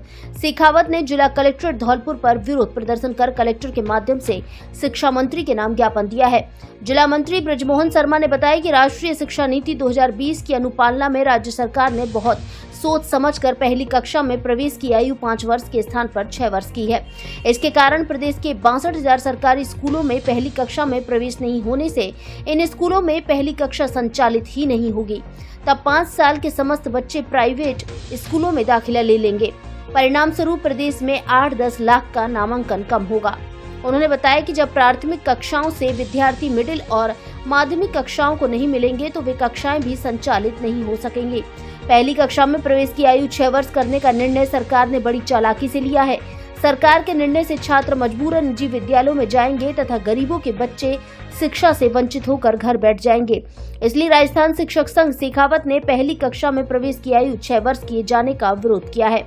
शेखावत ने जिला कलेक्ट्रेट धौलपुर पर विरोध प्रदर्शन कर कलेक्टर के माध्यम से शिक्षा मंत्री के नाम ज्ञापन दिया है। जिला मंत्री ब्रजमोहन शर्मा ने बताया कि राष्ट्रीय शिक्षा नीति 2020 की अनुपालना में राज्य सरकार ने बहुत सोच समझकर पहली कक्षा में प्रवेश की आयु 5 वर्ष के स्थान पर 6 वर्ष की है। इसके कारण प्रदेश के 62,000 सरकारी स्कूलों में पहली कक्षा में प्रवेश नहीं होने से इन स्कूलों में पहली कक्षा संचालित ही नहीं होगी। तब 5 साल के समस्त बच्चे प्राइवेट स्कूलों में दाखिला ले लेंगे। परिणाम स्वरूप प्रदेश में 8-10 लाख का नामांकन कम होगा। उन्होंने बताया कि जब प्राथमिक कक्षाओं से विद्यार्थी मिडिल और माध्यमिक कक्षाओं को नहीं मिलेंगे तो वे कक्षाएं भी संचालित नहीं हो सकेंगी। पहली कक्षा में प्रवेश की आयु 6 वर्ष करने का निर्णय सरकार ने बड़ी चालाकी से लिया है। सरकार के निर्णय से छात्र मजबूरन निजी विद्यालयों में जाएंगे तथा गरीबों के बच्चे शिक्षा से वंचित होकर घर बैठ जाएंगे। इसलिए राजस्थान शिक्षक संघ शेखावत ने पहली कक्षा में प्रवेश की आयु 6 वर्ष किए जाने का विरोध किया है।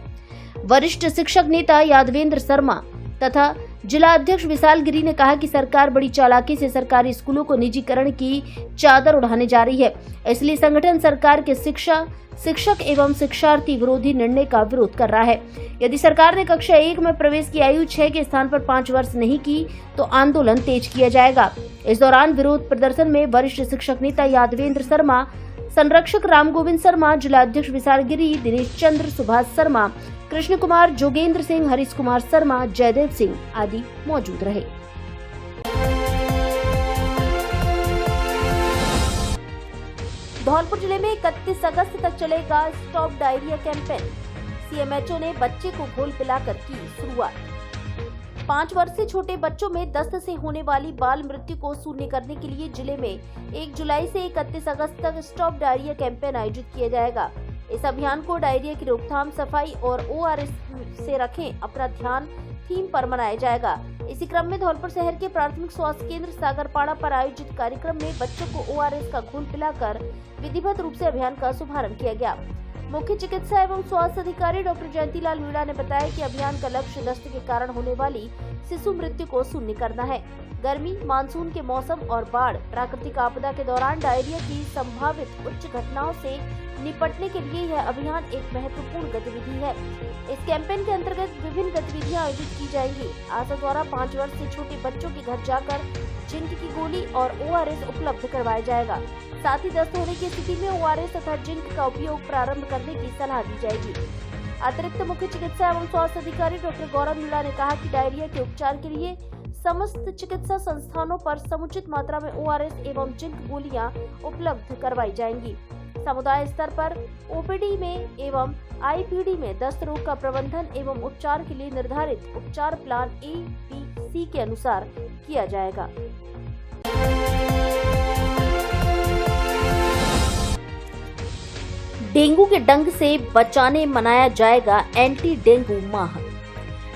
वरिष्ठ शिक्षक नेता यादवेंद्र शर्मा तथा जिला अध्यक्ष विशाल गिरी ने कहा कि सरकार बड़ी चालाकी से सरकारी स्कूलों को निजीकरण की चादर उड़ाने जा रही है। इसलिए संगठन सरकार के शिक्षक एवं शिक्षार्थी विरोधी निर्णय का विरोध कर रहा है। यदि सरकार ने कक्षा 1 में प्रवेश की आयु 6 के स्थान पर 5 वर्ष नहीं की तो आंदोलन तेज किया जाएगा। इस दौरान विरोध प्रदर्शन में वरिष्ठ शिक्षक नेता यादवेंद्र शर्मा, संरक्षक राम गोविंद शर्मा, जिला अध्यक्ष विशाल गिरी, दिनेश चंद्र, सुभाष शर्मा, कृष्ण कुमार, जोगेंद्र सिंह, हरीश कुमार शर्मा, जयदेव सिंह आदि मौजूद रहे। धौलपुर जिले में 31 अगस्त तक चलेगा स्टॉप डायरिया कैंपेन। सीएमएचओ ने बच्चे को घोल पिलाकर की शुरुआत। 5 वर्ष से छोटे बच्चों में दस्त से होने वाली बाल मृत्यु को शून्य करने के लिए जिले में 1 जुलाई से 31 अगस्त तक स्टॉप डायरिया कैंपेन आयोजित किया जाएगा। इस अभियान को डायरिया की रोकथाम, सफाई और ORS से रखें अपना ध्यान थीम पर मनाया जाएगा। इसी क्रम में धौलपुर शहर के प्राथमिक स्वास्थ्य केंद्र सागरपाड़ा पर आयोजित कार्यक्रम में बच्चों को ORS का घोल पिलाकर विधिवत रूप से अभियान का शुभारंभ किया गया। मुख्य चिकित्सा एवं स्वास्थ्य अधिकारी डॉक्टर जयंतीलाल मीणा ने बताया कि अभियान का लक्ष्य दस्त के कारण होने वाली शिशु मृत्यु को शून्य करना है। गर्मी, मानसून के मौसम और बाढ़, प्राकृतिक आपदा के दौरान डायरिया की संभावित उच्च घटनाओं से निपटने के लिए यह अभियान एक महत्वपूर्ण गतिविधि है। इस कैंपेन के अंतर्गत विभिन्न गतिविधियां आयोजित की जाएंगी। आशा द्वारा 5 वर्ष से छोटे बच्चों के घर जाकर जिंक की गोली और ORS उपलब्ध करवाया जाएगा। साथ ही दस्त होने की स्थिति में ORS तथा जिंक का उपयोग प्रारंभ करने की सलाह दी जाएगी। अतिरिक्त मुख्य चिकित्सा एवं स्वास्थ्य अधिकारी डॉक्टर गौरव मीणा ने कहा कि डायरिया के उपचार के लिए समस्त चिकित्सा संस्थानों पर समुचित मात्रा में ORS एवं जिंक गोलियां उपलब्ध करवाई जाएंगी। समुदाय स्तर पर OPD में एवं IPD में दस्त रोग का प्रबंधन एवं उपचार के लिए निर्धारित उपचार प्लान A, B, C के अनुसार किया जाएगा। डेंगू के डंग से बचाने मनाया जाएगा एंटी डेंगू माह।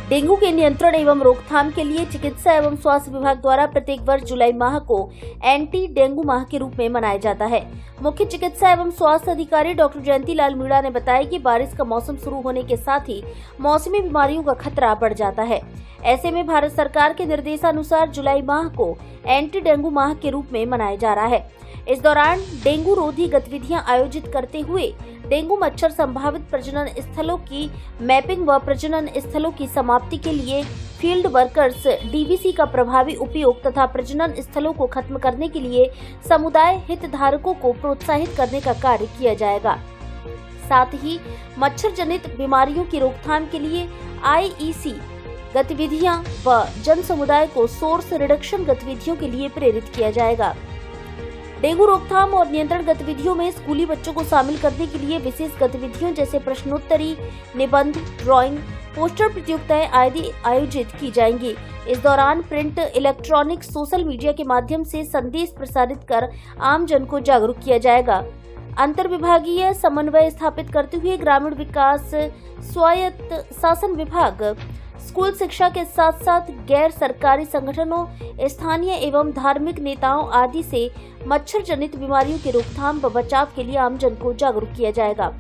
डेंगू के नियंत्रण एवं रोकथाम के लिए चिकित्सा एवं स्वास्थ्य विभाग द्वारा प्रत्येक वर्ष जुलाई माह को एंटी डेंगू माह के रूप में मनाया जाता है। मुख्य चिकित्सा एवं स्वास्थ्य अधिकारी डॉक्टर जयंतीलाल मीणा ने बताया कि बारिश का मौसम शुरू होने के साथ ही मौसमी बीमारियों का खतरा बढ़ जाता है। ऐसे में भारत सरकार के निर्देशानुसार जुलाई माह को एंटी डेंगू माह के रूप में मनाया जा रहा है। इस दौरान डेंगू रोधी गतिविधियां आयोजित करते हुए डेंगू मच्छर संभावित प्रजनन स्थलों की मैपिंग व प्रजनन स्थलों की समाप्ति के लिए फील्ड वर्कर्स DVC का प्रभावी उपयोग तथा प्रजनन स्थलों को खत्म करने के लिए समुदाय हितधारकों को प्रोत्साहित करने का कार्य किया जाएगा। साथ ही मच्छर जनित बीमारियों की रोकथाम के लिए IEC गतिविधियां व जन समुदाय को सोर्स रिडक्शन गतिविधियों के लिए प्रेरित किया जाएगा। डेंगू रोकथाम और नियंत्रण गतिविधियों में स्कूली बच्चों को शामिल करने के लिए विशेष गतिविधियों जैसे प्रश्नोत्तरी, निबंध, ड्राइंग, पोस्टर प्रतियोगिताएं आदि आयोजित की जाएंगी। इस दौरान प्रिंट, इलेक्ट्रॉनिक, सोशल मीडिया के माध्यम से संदेश प्रसारित कर आम जन को जागरूक किया जाएगा। अंतर विभागीय समन्वय स्थापित करते हुए ग्रामीण विकास, स्वायत्त शासन विभाग, स्कूल शिक्षा के साथ साथ गैर सरकारी संगठनों, स्थानीय एवं धार्मिक नेताओं आदि से मच्छर जनित बीमारियों की रोकथाम व बचाव के लिए आमजन को जागरूक किया जाएगा।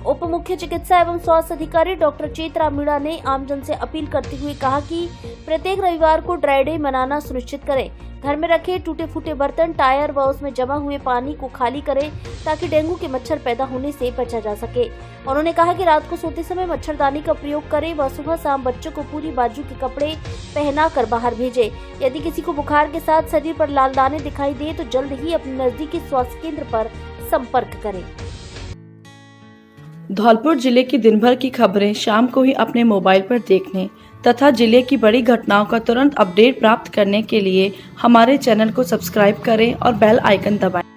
उप मुख्य चिकित्सा एवं स्वास्थ्य अधिकारी डॉक्टर चेतरा मीणा ने आमजन से अपील करते हुए कहा कि प्रत्येक रविवार को ड्राई डे मनाना सुनिश्चित करें। घर में रखे टूटे फूटे बर्तन, टायर व उसमें जमा हुए पानी को खाली करें ताकि डेंगू के मच्छर पैदा होने से बचा जा सके। उन्होंने कहा कि रात को सोते समय मच्छरदानी का प्रयोग करें व सुबह शाम बच्चों को पूरी बाजू के कपड़े पहनाकर बाहर भेजें। यदि किसी को बुखार के साथ शरीर पर लाल दाने दिखाई दे तो जल्द ही अपने नजदीकी स्वास्थ्य केंद्र पर संपर्क करें। धौलपुर जिले की दिन भर की खबरें शाम को ही अपने मोबाइल पर देखने तथा जिले की बड़ी घटनाओं का तुरंत अपडेट प्राप्त करने के लिए हमारे चैनल को सब्सक्राइब करें और बेल आइकन दबाएं।